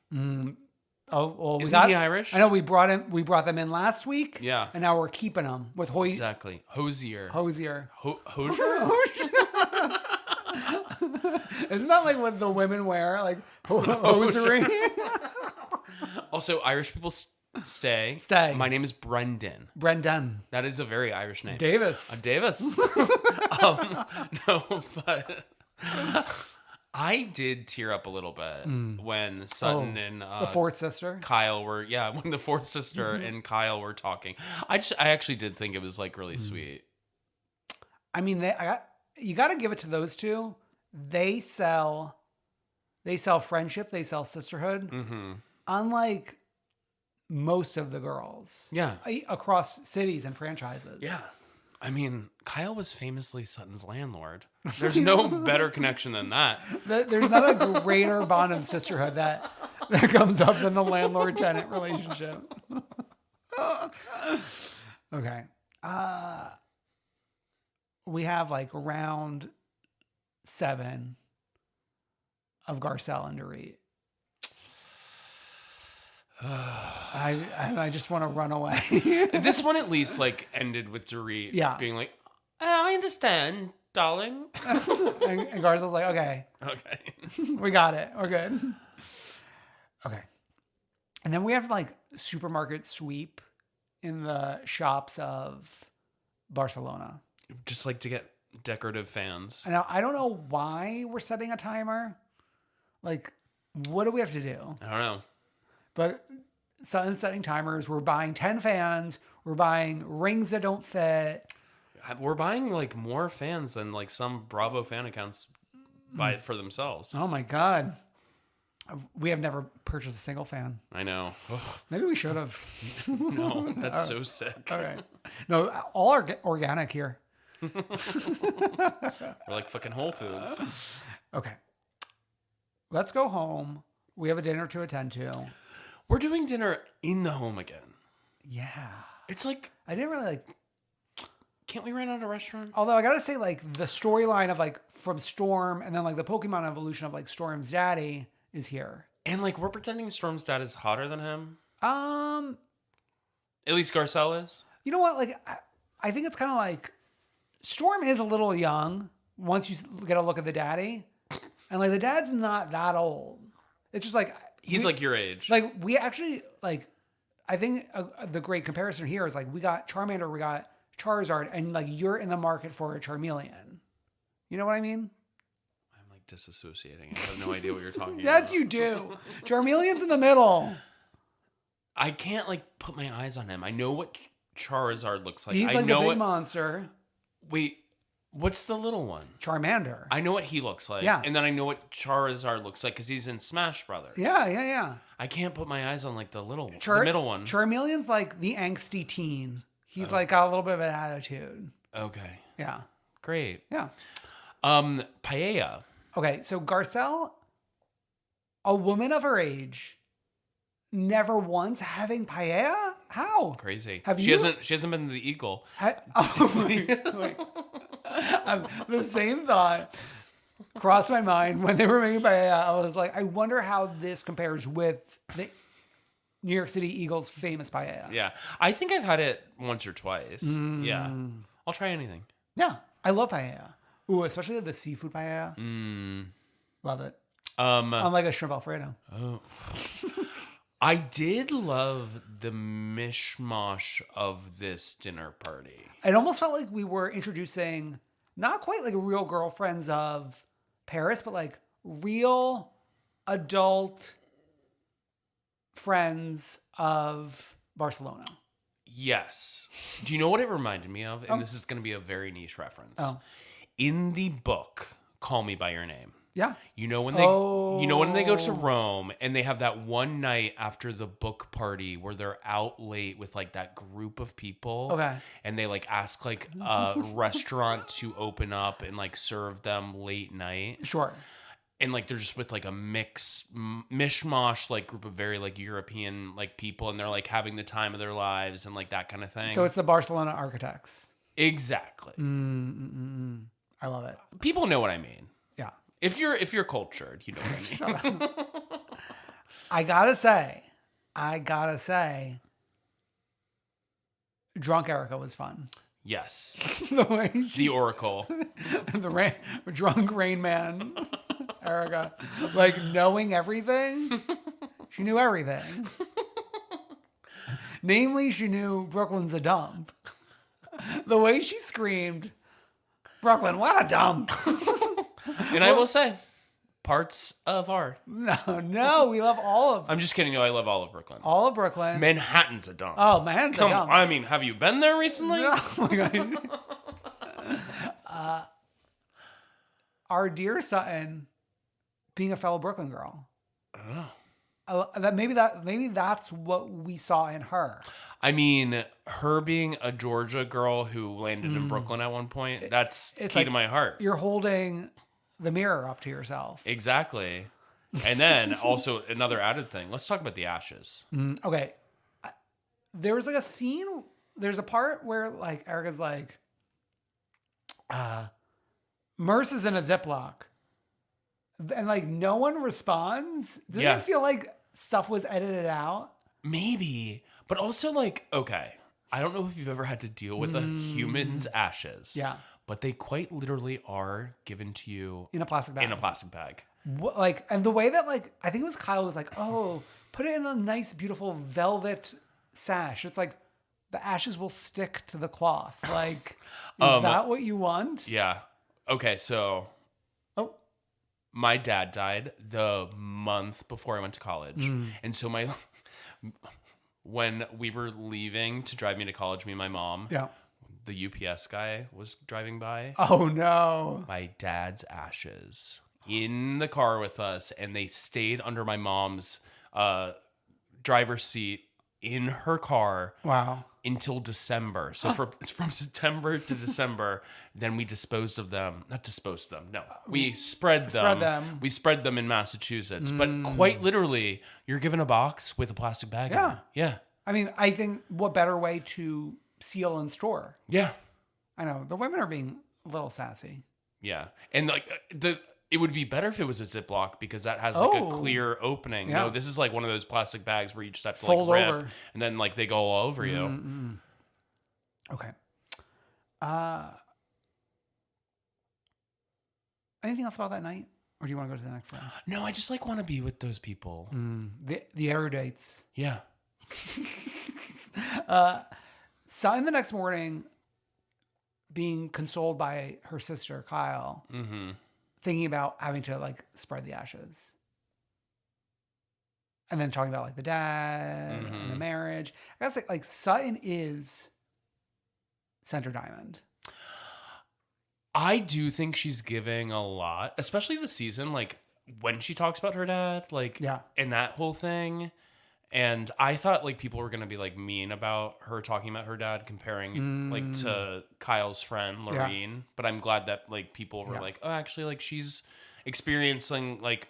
Oh, well, Isn't he Irish? I know we brought them in last week. Yeah. And now we're keeping them with Exactly. Hosier. Hosier. Hosier? Isn't that like what the women wear? Like hosiery? Also, Irish people stay. Stay. My name is Brendan. Brendan. That is a very Irish name. Davis. Davis. No, but I did tear up a little bit when Sutton and the fourth sister. Kyle were when the fourth sister and Kyle were talking. I actually did think it was like really sweet. I mean, you got to give it to those two. They sell friendship. They sell sisterhood. Unlike most of the girls. Yeah. Across cities and franchises. Yeah. I mean, Kyle was famously Sutton's landlord. There's no better connection than that. There's not a greater bond of sisterhood that comes up than the landlord-tenant relationship. Okay. We have like round 7 of Garcelle and Dorit. I just want to run away. This one at least like ended with Dorit being like, I understand, darling. and Garcelle's like, okay, we got it. We're good. Okay. And then we have like supermarket sweep in the shops of Barcelona. Just like to get decorative fans. Now, I don't know why we're setting a timer. Like, what do we have to do? I don't know. But Sutton's setting timers. We're buying 10 fans. We're buying rings that don't fit. we're buying like more fans than like some Bravo fan accounts buy it for themselves. Oh my God. We have never purchased a single fan. I know. Maybe we should have. No, that's so sick. All right. No, all organic here. We're like fucking Whole Foods. Okay. Let's go home. We have a dinner to attend to. We're doing dinner in the home again. Yeah. It's like, I didn't really like. can't we rent out a restaurant? Although I gotta say, like the storyline of like from Storm and then like the Pokemon evolution of like Storm's daddy is here. And like we're pretending Storm's dad is hotter than him. Um, At least Garcelle is. you know what? Like, I think it's kind of like Storm is a little young once you get a look at the daddy, and like the dad's not that old. It's just like He's like your age. like we actually like. I think the great comparison here is like we got Charmander, we got Charizard, and like you're in the market for a Charmeleon. You know what I mean? I'm like disassociating. I have no idea what you're talking about. Yes, you do. Charmeleon's in the middle. I can't like put my eyes on him. I know what Charizard looks like. He's I like know the big what. monster. Wait, what's the little one? Charmander. I know what he looks like. Yeah. And then I know what Charizard looks like because he's in Smash Brothers. Yeah. I can't put my eyes on like the little one, the middle one. Charmeleon's like the angsty teen. He's like got a little bit of an attitude. Okay. Yeah. Great. Yeah. Paella. Okay, so Garcelle, a woman of her age, never once having paella? How? Crazy. Have she you? hasn't been to the Eagle. Oh, wait. The same thought crossed my mind when they were making paella. I was like, I wonder how this compares with the New York City Eagles' famous paella. Yeah. I think I've had it once or twice. Yeah. I'll try anything. Yeah, I love paella. Ooh, especially the seafood paella. Love it. Unlike a shrimp Alfredo. Oh. I did love the mishmash of this dinner party. It almost felt like we were introducing not quite like real girlfriends of Paris, but like real adult friends of Barcelona. Yes. Do you know what it reminded me of? And this is going to be a very niche reference. In the book, Call Me by Your Name. Yeah. You know when they go to Rome and they have that one night after the book party where they're out late with like that group of people. Okay. And they like ask like a restaurant to open up and like serve them late night. Sure. And like they're just with like a mishmash like group of very like European like people, and they're like having the time of their lives and like that kind of thing. So it's the Barcelona architects. Exactly. I love it. People know what I mean. Yeah. If you're cultured, you know what I mean. I gotta say, Drunk Erica was fun. Yes. The way The Oracle. drunk Rain Man, Erica, like knowing everything. She knew everything. Namely, she knew Brooklyn's a dump. The way she screamed, "Brooklyn, what a dump!" And I will say, parts of art. No, we love all of I'm just kidding. No, I love all of Brooklyn. all of Brooklyn. Manhattan's a dump. Oh man, Come dump. on. I mean, have you been there recently? Oh my God. Our dear Sutton being a fellow Brooklyn girl. Maybe that's what we saw in her. I mean, her being a Georgia girl who landed in Brooklyn at one point, that's It's key like to my heart. You're holding the mirror up to yourself. Exactly. And then also another added thing. Let's talk about the ashes. Okay. There was like a scene. There's a part where like Erica's like, Merce is in a Ziploc. And like no one responds. Doesn't Yeah. it feel like stuff was edited out? Maybe. But also like, okay, I don't know if you've ever had to deal with a human's ashes. Yeah. But they quite literally are given to you In a plastic bag. in a plastic bag. What, like, and the way that like, I think it was Kyle was like, oh, put it in a nice, beautiful velvet sash. It's like the ashes will stick to the cloth. Like, is that what you want? Yeah. Okay, so Oh, my dad died the month before I went to college. And so when we were leaving to drive me to college, me and my mom, yeah. the UPS guy was driving by. Oh no. My dad's ashes in the car with us, and they stayed under my mom's driver's seat in her car Wow. until December. So from September to December, then we disposed of them. Not disposed of them. No, we spread them. We spread them in Massachusetts. But quite literally, you're given a box with a plastic bag. Yeah. In it. Yeah. I mean, I think what better way to seal and store? Yeah. I know the women are being a little sassy. Yeah. And like it would be better if it was a Ziploc because that has like a Oh. clear opening. Yeah. No, this is like one of those plastic bags where you just have to Fold like rip over. and then like they go all over you. Okay. Anything else about that night? Or do you want to go to the next one? No, I just like want to be with those people. The erudites. Yeah. Sign the next morning being consoled by her sister, Kyle, thinking about having to like spread the ashes. And then talking about like the dad and the marriage. I guess like Sutton is Center Diamond. I do think she's giving a lot, especially this season, like when she talks about her dad, like, Yeah. and that whole thing. And I thought like people were going to be like mean about her talking about her dad, comparing like to Kyle's friend, Lorene. But I'm glad that like people were like, oh, actually, like she's experiencing like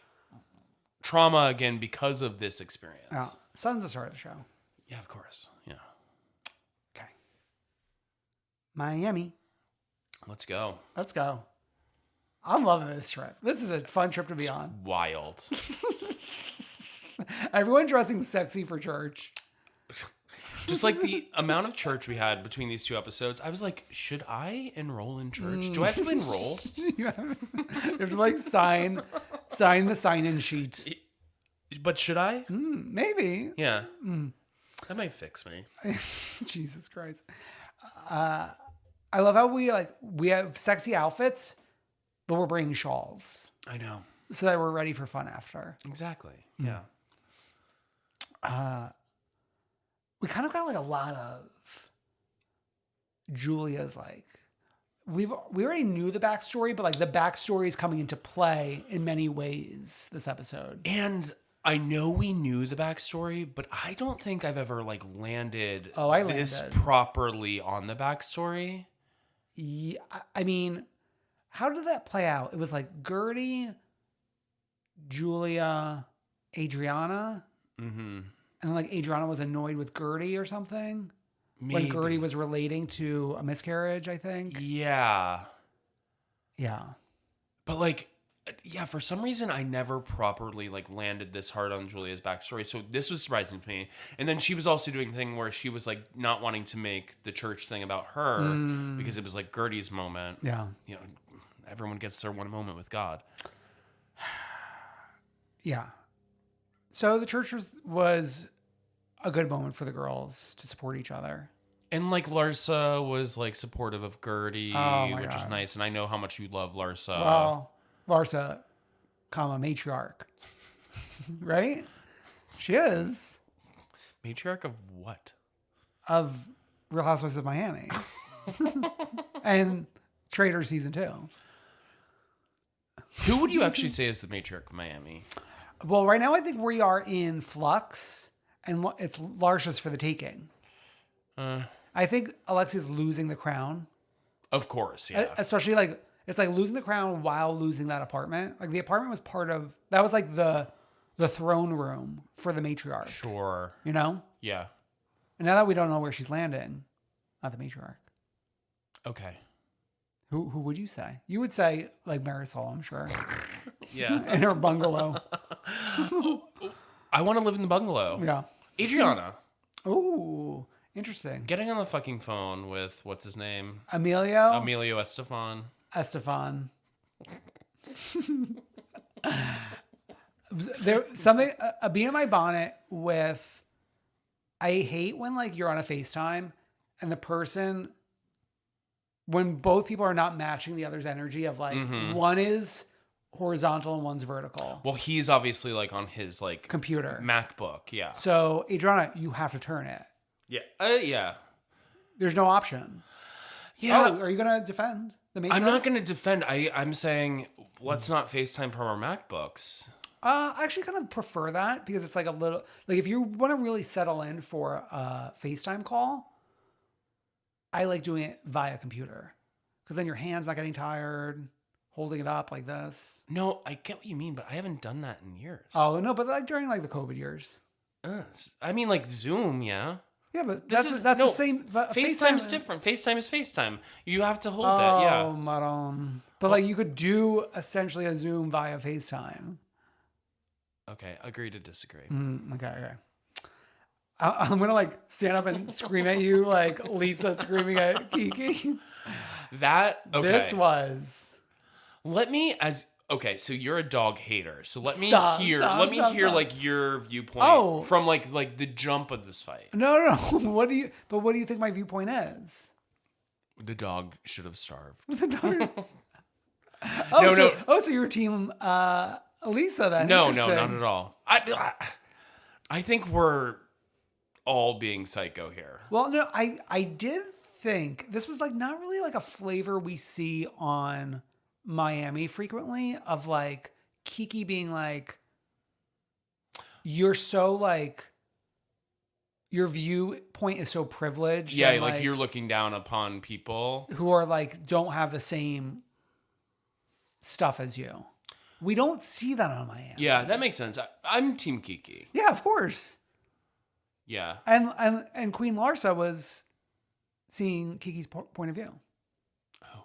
trauma again because of this experience. Yeah. Sutton's the star of the show. Yeah, of course. Yeah. Okay. Miami. Let's go. Let's go. I'm loving this trip. This is a fun trip to be on. Wild. Everyone dressing sexy for church. Just like the amount of church we had between these two episodes, I was like, should I enroll in church? Do I have to enroll? You have to like sign the sign-in sheet. But should I? Maybe. Yeah. That might fix me. Jesus Christ. I love how we have sexy outfits, but we're bringing shawls I know. so that we're ready for fun after. Exactly. Yeah. We kind of got like a lot of Julia's like we already knew the backstory, but like the backstory is coming into play in many ways this episode. And I know we knew the backstory, but I don't think I've ever like landed this landed. properly on the backstory. Yeah, I mean, how did that play out? It was like Gertie, Julia, Adriana, and then like Adriana was annoyed with Gertie or something. Maybe. When Gertie was relating to a miscarriage, I think. Yeah. Yeah. But like, yeah, for some reason I never properly like landed this hard on Julia's backstory. So this was surprising to me. And then she was also doing a thing where she was like not wanting to make the church thing about her because it was like Gertie's moment. Yeah. You know, everyone gets their one moment with God. Yeah. So the church was a good moment for the girls to support each other. And like Larsa was like supportive of Gertie, Oh, my which is God. nice. And I know how much you love Larsa. Well, Larsa, matriarch. Right? She is. Matriarch of what? Of Real Housewives of Miami. And Traitors season 2. Who would you actually say is the matriarch of Miami? Well, right now I think we are in flux, and it's Larsa's for the taking. I think Alexia's losing the crown. Of course, yeah. Especially like it's like losing the crown while losing that apartment. Like the apartment was that was like the throne room for the matriarch. Sure. You know? Yeah. And now that we don't know where she's landing, not the matriarch. Okay. Who would you say? You would say like Marisol, I'm sure. Yeah. In her bungalow. I want to live in the bungalow. Yeah. Adriana. Ooh, interesting. Getting on the fucking phone with, what's his name? Emilio Estefan. Estefan. There something a bee in my bonnet with. I hate when like you're on a FaceTime and the person, when both people are not matching the other's energy of like one is horizontal and one's vertical. Well, he's obviously like on his like Computer. MacBook. Yeah. So Adriana, you have to turn it. Yeah. Yeah. There's no option. Yeah. Oh, are you gonna defend the matriarch? I'm not going to defend. I'm saying let's not FaceTime from our MacBooks. I actually kind of prefer that because it's like a little like if you want to really settle in for a FaceTime call, I like doing it via computer because then your hand's not getting tired holding it up like this. No, I get what you mean, but I haven't done that in years. Oh no, but like during like the COVID years. I mean, like Zoom, yeah. Yeah, but This that's no, the same. But FaceTime's different. FaceTime is FaceTime. You have to hold Oh, that, yeah. madam. But like you could do essentially a Zoom via FaceTime. Okay, agree to disagree. Okay. I'm gonna like stand up and scream at you like Lisa screaming at Kiki. That okay. This was. Okay, so you're a dog hater. So let me Stop, hear stop. like your viewpoint from like the jump of this fight. No. What do you think my viewpoint is? The dog should have starved. So you're team Lisa then? No, Interesting. not at all. I think we're all being psycho here. Well, no, I did think this was like not really like a flavor we see on Miami frequently of like Kiki being like, you're so like, your viewpoint is so privileged. Yeah, and, like you're looking down upon people who are like, don't have the same stuff as you. We don't see that on Miami. Yeah, that makes sense. I'm Team Kiki. Yeah, of course. Yeah. And Queen Larsa was seeing Kiki's point of view. Oh,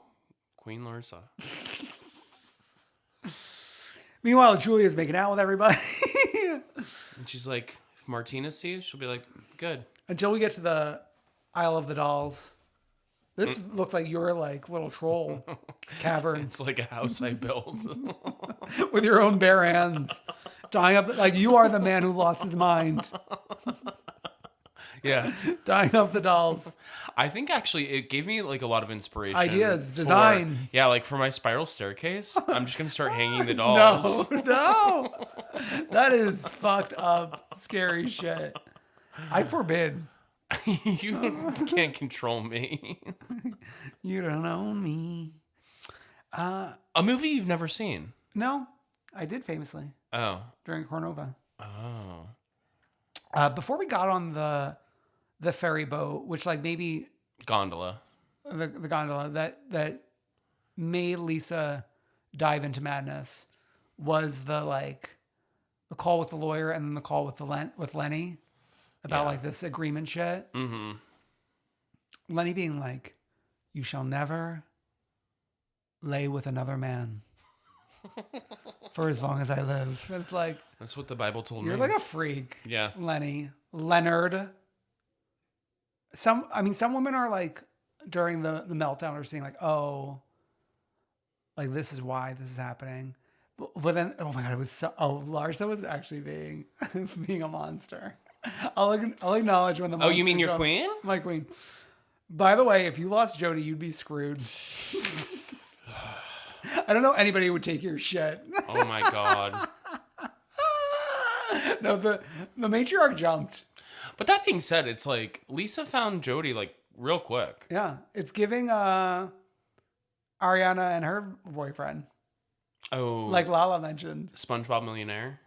Queen Larsa. Meanwhile, Julia's making out with everybody. And she's like, if Martina sees, she'll be like, good. Until we get to the Isle of the Dolls. This looks like your like little troll cavern. It's like a house I built. With your own bare hands. Dying up like you are the man who lost his mind. Yeah. Dying up the dolls. I think actually it gave me like a lot of inspiration. Ideas, design. Yeah, like for my spiral staircase, I'm just going to start hanging the dolls. No. That is fucked up, scary shit. I forbid. You can't control me. You don't own me. A movie you've never seen? No, I did famously. Oh. During Cornova. Oh. Before we got on the ferry boat, which like maybe Gondola. the gondola that made Lisa dive into madness was the call with the lawyer and then the call with Lenny about like this agreement shit. Mm-hmm. Lenny being like, "You shall never lay with another man for as long as I live." It's like that's what the Bible told me. You're like a freak. Yeah. Lenny. Leonard. Some women are like during the meltdown are saying like, oh, like this is why this is happening. But then, oh my God, it was Larsa was actually being a monster. I'll acknowledge when the monster you mean your jumps. queen? My queen. By the way, if you lost Jody, you'd be screwed. I don't know anybody who would take your shit. Oh my God. No, the matriarch jumped. But that being said, it's like Lisa found Jody like real quick. Yeah, it's giving Ariana and her boyfriend. Oh, Like Lala mentioned. SpongeBob Millionaire.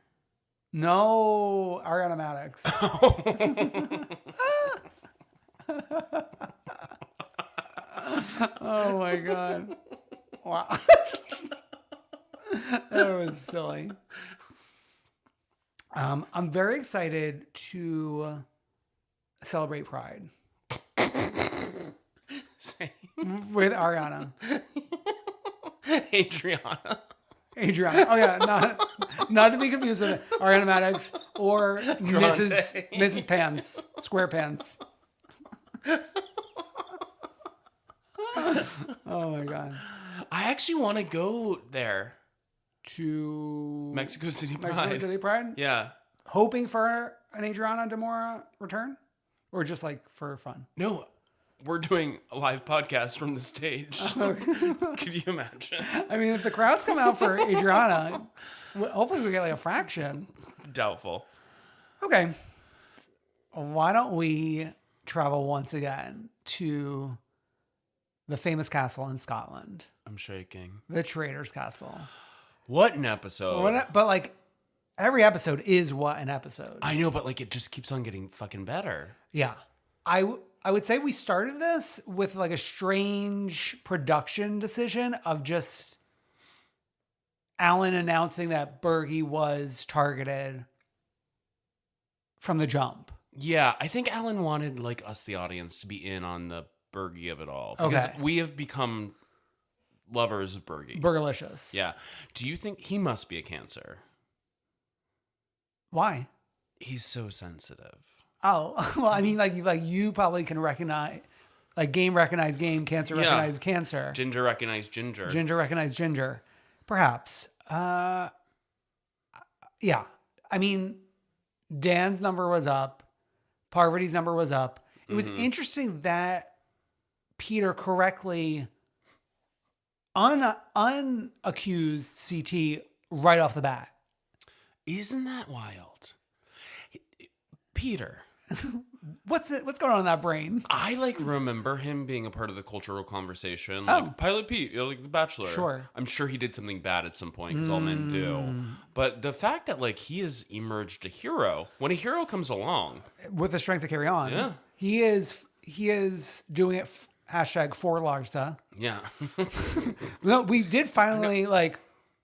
No, Ariana Maddox. Oh my God. Wow. That was silly. I'm very excited to celebrate Pride. Same. With Ariana. Adriana. Oh yeah, not to be confused with Ariana Maddox or Mrs. Pants, Square Pants. Oh my God. I actually want to go there. To Mexico City Pride. Mexico City Pride? Yeah. Hoping for an Adriana Demora return? Or just like for fun? No, we're doing a live podcast from the stage. Could you imagine? I mean, if the crowds come out for Adriana, hopefully we get like a fraction. Doubtful. Okay. Why don't we travel once again to the famous castle in Scotland, I'm shaking. the Traitors Castle. What an episode. But like every episode is what an episode. I know, but like it just keeps on getting fucking better. Yeah. I would say we started this with like a strange production decision of just Alan announcing that Bergie was targeted from the jump. Yeah, I think Alan wanted like us, the audience, to be in on the Bergie of it all. Because we have become lovers of Bergie. Burgalicious. Yeah. Do you think he must be a Cancer? Why? He's so sensitive. Oh, well, I mean, like you probably can recognize, like game recognize game, cancer recognize cancer. Ginger recognize ginger. Ginger recognize ginger. Perhaps. Yeah. I mean, Dan's number was up. Parvati's number was up. It was interesting that Peter correctly unaccused CT right off the bat. Isn't that wild? Peter. What's going on in that brain? I like remember him being a part of the cultural conversation. Like Pilot Pete, like The Bachelor. Sure. I'm sure he did something bad at some point because all men do. But the fact that like he has emerged a hero, when a hero comes along. With the strength to carry on. Yeah. He is doing it hashtag for Larsa. Yeah. No, we did finally like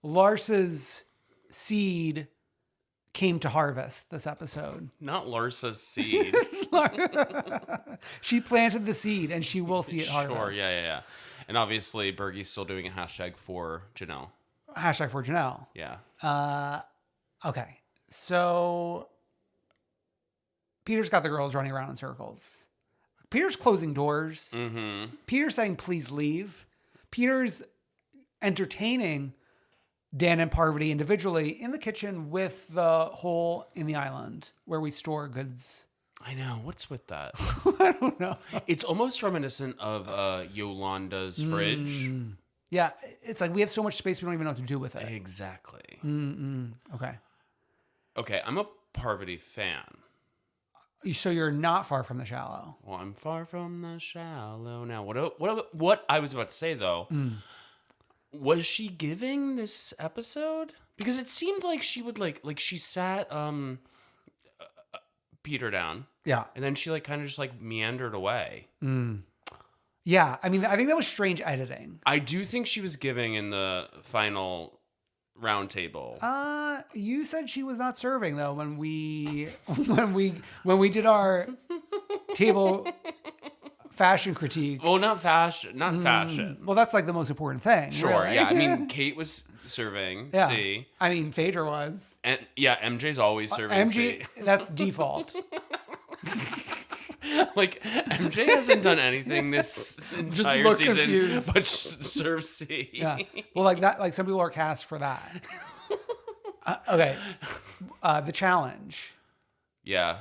Larsa's seed came to harvest this episode. Not Larsa's seed. She planted the seed and she will see it harvest. Sure, yeah. And obviously Bergie's still doing a hashtag for Janelle. Hashtag for Janelle. Yeah. Okay. So Peter's got the girls running around in circles. Peter's closing doors. Mm-hmm. Peter's saying, please leave. Peter's entertaining Dan and Parvati individually in the kitchen with the hole in the island where we store goods. I know. What's with that? I don't know. It's almost reminiscent of Yolanda's fridge. Yeah. It's like we have so much space we don't even know what to do with it. Exactly. Okay. Okay, I'm a Parvati fan. So you're not far from the shallow. Well, I'm far from the shallow now. What I was about to say though, was she giving this episode? Because it seemed like she would like she sat Peter down. Yeah. And then she like kind of just like meandered away. Yeah. I mean, I think that was strange editing. I do think she was giving in the final round table. You said she was not serving though when we did our table fashion critique. Well, not fashion. Well, that's like the most important thing. Sure, really. yeah. I mean, Kate was serving yeah. C. I mean, Phaedra was. And yeah, MJ's always serving MJ, C. that's default. Like MJ hasn't done anything this entire look season confused. but serve C. Yeah. Well, like that. Like some people are cast for that. Okay. The challenge. Yeah.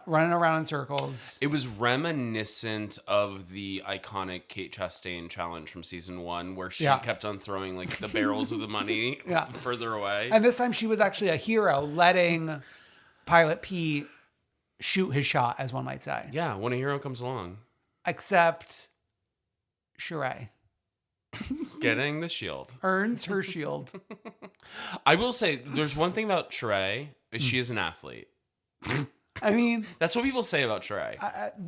Running around in circles. It was reminiscent of the iconic Kate Chastain challenge from season 1 where she kept on throwing like the barrels of the money further away. And this time she was actually a hero, letting Pilot P shoot his shot, as one might say. Yeah, when a hero comes along. Except Sheree Getting the shield. earns her shield. I will say, there's one thing about Sheree, is she is an athlete. I mean, That's what people say about Sheree.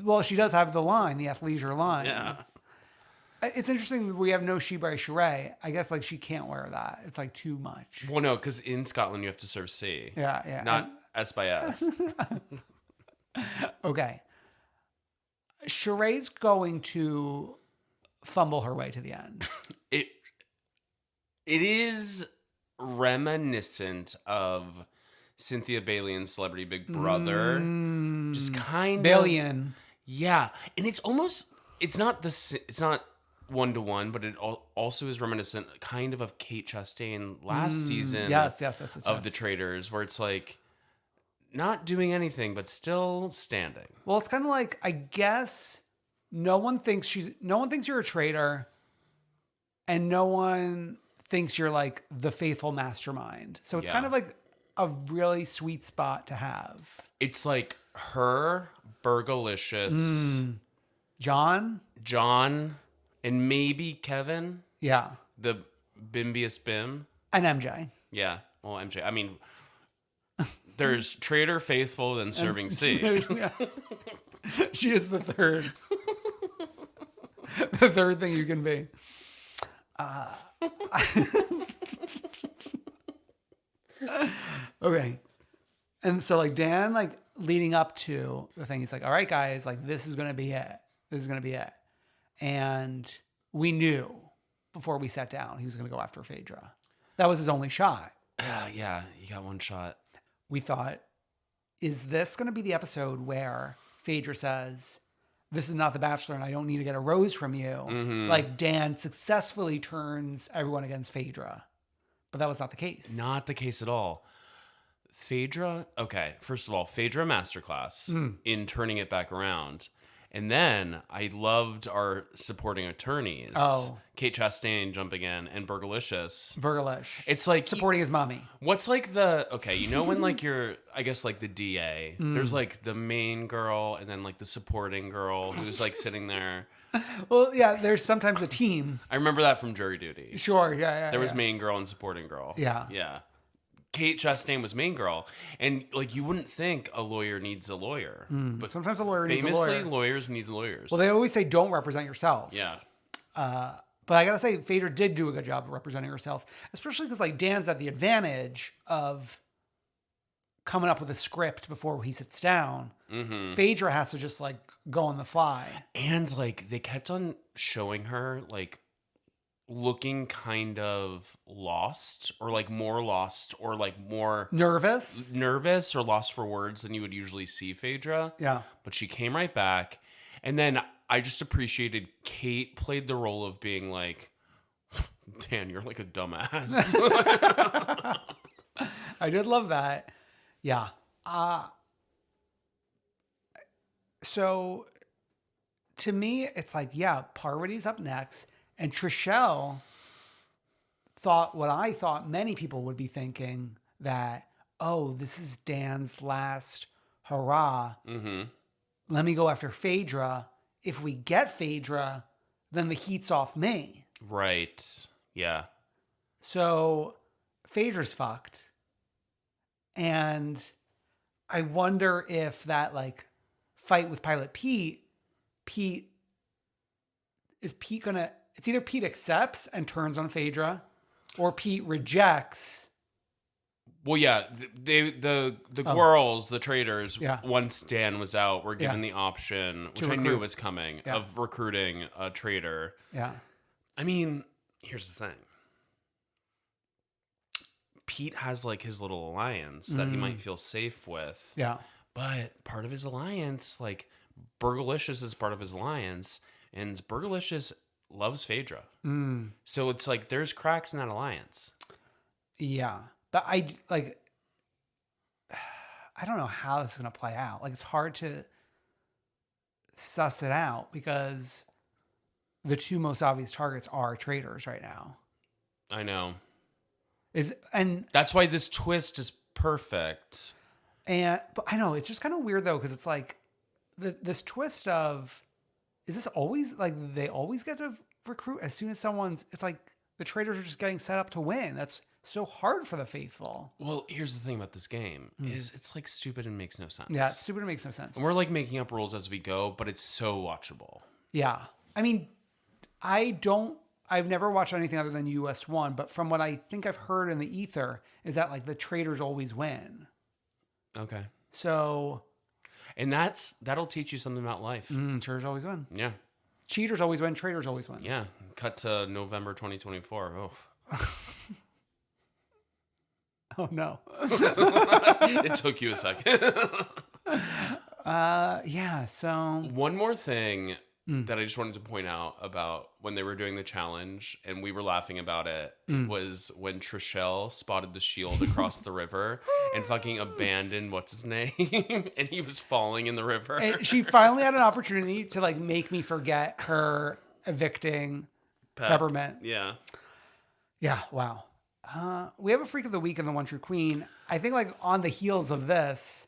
well, she does have the line, the athleisure line. Yeah. It's interesting we have no she by Sheree. I guess like she can't wear that. It's like too much. Well, no, because in Scotland you have to serve C. Yeah. Not S by S. Okay. Sheree's going to fumble her way to the end. It is reminiscent of Cynthia Bailey and Celebrity Big Brother. Just kind Balian. of. Yeah. And it's almost, it's not one-to-one, but it also is reminiscent kind of Kate Chastain last season Yes. of The Traitors, where it's like not doing anything, but still standing. Well, it's kind of like, I guess no one thinks you're a traitor, and no one thinks you're like the faithful mastermind. So it's kind of like a really sweet spot to have. It's like her, Burgalicious, John, And maybe Kevin, Yeah. the bimbiest bim. And MJ. Yeah. Well, MJ. I mean, there's Traitor, Faithful, then Serving C. Yeah. She is the third. The third thing you can be. Okay. And so like Dan, like leading up to the thing, he's like, all right, guys, like this is going to be it. This is going to be it. And we knew before we sat down, he was going to go after Phaedra. That was his only shot. Yeah, he got one shot. We thought, is this going to be the episode where Phaedra says, this is not The Bachelor and I don't need to get a rose from you? Like Dan successfully turns everyone against Phaedra. But that was not the case. Not the case at all. Phaedra, okay, first of all, Phaedra masterclass in turning it back around. And then I loved our supporting attorneys. Oh. Kate Chastain jumping in and Burgalicious. Burgalish. It's like supporting his mommy. What's like you know when like you're, I guess like the DA, there's like the main girl and then like the supporting girl who's like sitting there. Well, yeah, there's sometimes a team. I remember that from Jury Duty. Sure, yeah. There was main girl and supporting girl. Yeah. Yeah. Kate Chastain was main girl. And like you wouldn't think a lawyer needs a lawyer. But Sometimes a lawyer needs a famously, lawyer. lawyers need lawyers. Well, they always say don't represent yourself. Yeah. But I gotta say, Phaedra did do a good job of representing herself, especially because like Dan's at the advantage of coming up with a script before he sits down. Phaedra has to just like go on the fly. And like they kept on showing her like looking kind of lost or like more lost or like more Nervous or lost for words than you would usually see Phaedra. Yeah. But she came right back. And then I just appreciated Kate played the role of being like, Dan, you're like a dumbass. I did love that. Yeah. So to me, it's like, yeah, Parvati's up next. And Trishelle thought what I thought many people would be thinking, that, oh, this is Dan's last hurrah. Let me go after Phaedra. If we get Phaedra, then the heat's off me. Right. Yeah. So Phaedra's fucked. And I wonder if that like fight with Pilot Pete gonna, it's either Pete accepts and turns on Phaedra or Pete rejects. Well, yeah, the girls, the traitors, Yeah. once Dan was out, were given the option, which I knew recruit. was coming, Yeah. of recruiting a traitor. Yeah. I mean, here's the thing. Pete has like his little alliance that he might feel safe with. Yeah. But part of his alliance, like Burgalicious is part of his alliance, and Burgalicious loves Phaedra. So it's like there's cracks in that alliance. Yeah. But I don't know how this is going to play out. Like, it's hard to suss it out because the two most obvious targets are traitors right now. I know. And That's why this twist is perfect. but I know it's just kind of weird though, because it's like this twist of, is this always like they always get to recruit as soon as someone's, it's like the traitors are just getting set up to win. That's so hard for the faithful. Well, here's the thing about this game is it's like stupid and makes no sense. Yeah, it's stupid. It makes no sense. And we're like making up rules as we go, but it's so watchable. Yeah. I mean, I've never watched anything other than US 1, but from what I think I've heard in the ether is that like the traitors always win. Okay. So. And that'll teach you something about life. Traitors always win. Yeah. Cheaters always win. Traitors always win. Yeah. Cut to November 2024. Oh. Oh no. It took you a second. Yeah. So. One more thing that I just wanted to point out about when they were doing the challenge and we were laughing about it was when Trishelle spotted the shield across the river and fucking abandoned what's his name and he was falling in the river. And she finally had an opportunity to like make me forget her evicting Peppermint. Yeah. Yeah. Wow. We have a freak of the week in the One True Queen. I think like on the heels of this,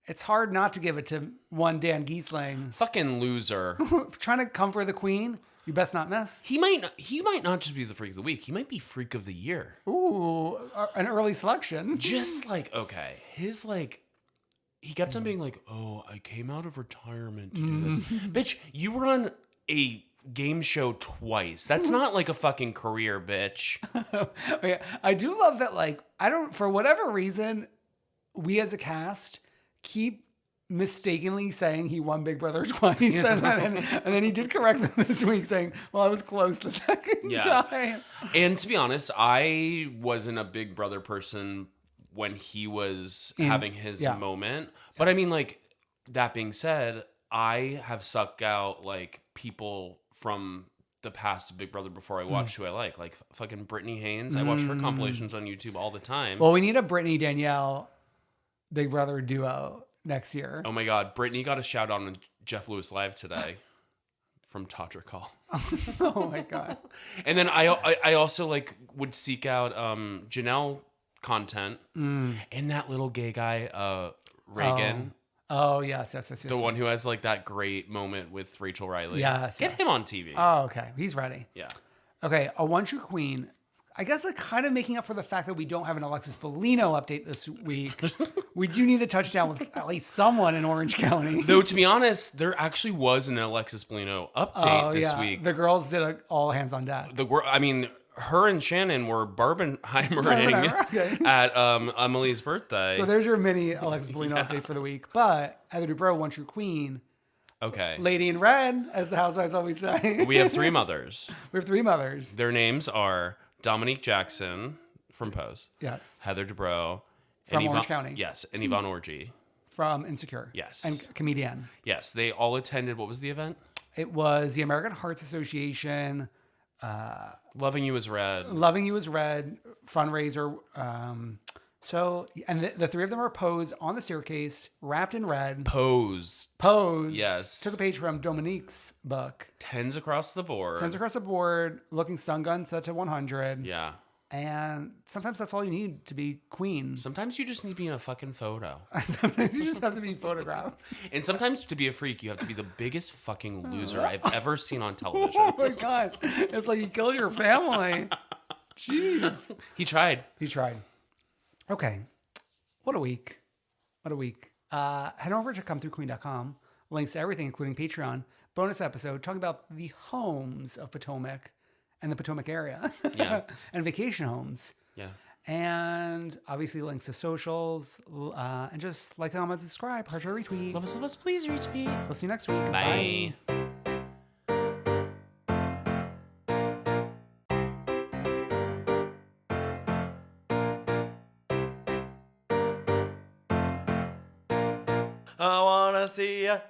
it's hard not to give it to one Dan Giesling. Fucking loser. Trying to come for the queen, You best not miss. He might not just be the freak of the week. He might be freak of the year. Ooh, an early selection. Just like, okay, his like, he kept on being like, oh, I came out of retirement to do this. Bitch, you were on a game show twice. That's not like a fucking career, bitch. Okay. I do love that, like, for whatever reason, we as a cast keep mistakenly saying he won Big Brother twice. And then he did correct them this week saying, well, I was close the second time. And to be honest, I wasn't a Big Brother person when he was having his moment. But I mean, like, that being said, I have sucked out like people from the past Big Brother before I watched who I like fucking Brittany Haynes. I watch her compilations on YouTube all the time. Well, we need a Brittany Danielle Big Brother duo next year. Oh my God, Brittany got a shout out on Jeff Lewis Live today from Todrick Hall. Oh my God. And then I also like would seek out Janelle content and that little gay guy Reagan. Oh yes. The one who has like that great moment with Rachel Riley. Yes. Get him on TV. Oh, okay. He's ready. Yeah. Okay. A One True Queen. I guess like kind of making up for the fact that we don't have an Alexis Bellino update this week. We do need the touchdown with at least someone in Orange County. Though to be honest, there actually was an Alexis Bellino update this week. The girls did all hands on deck. Her and Shannon were Barbenheimering at Emily's birthday. So there's your mini Alexis Bellino update for the week. But Heather Dubrow, One True Queen. Okay. Lady in Red, as the Housewives always say. We have three mothers. Their names are Dominique Jackson from Pose. Yes. Heather Dubrow. From Orange County. Yes. And Yvonne Orji. From Insecure. Yes. And comedian. Yes. They all attended. What was the event? It was the American Hearts Association. Loving You Is Red. Loving You Is Red fundraiser. And the three of them are posed on the staircase, wrapped in red. Posed. Yes. Took a page from Dominique's book. Tens across the board. Looking stun gun set to 100. Yeah. And sometimes that's all you need to be queen. Sometimes you just need to be in a fucking photo. Sometimes you just have to be photographed. And sometimes to be a freak, you have to be the biggest fucking loser I've ever seen on television. Oh my God. It's like you killed your family. Jeez. He tried. Okay. What a week. Head over to comethroughqueen.com. Links to everything, including Patreon. Bonus episode talking about the homes of Potomac and the Potomac area. Yeah. And vacation homes. Yeah. And obviously links to socials. And just like, comment, subscribe. Heart share, retweet. Love us, please retweet. We'll see you next week. Bye. I wanna see ya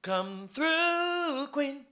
come through, Queen.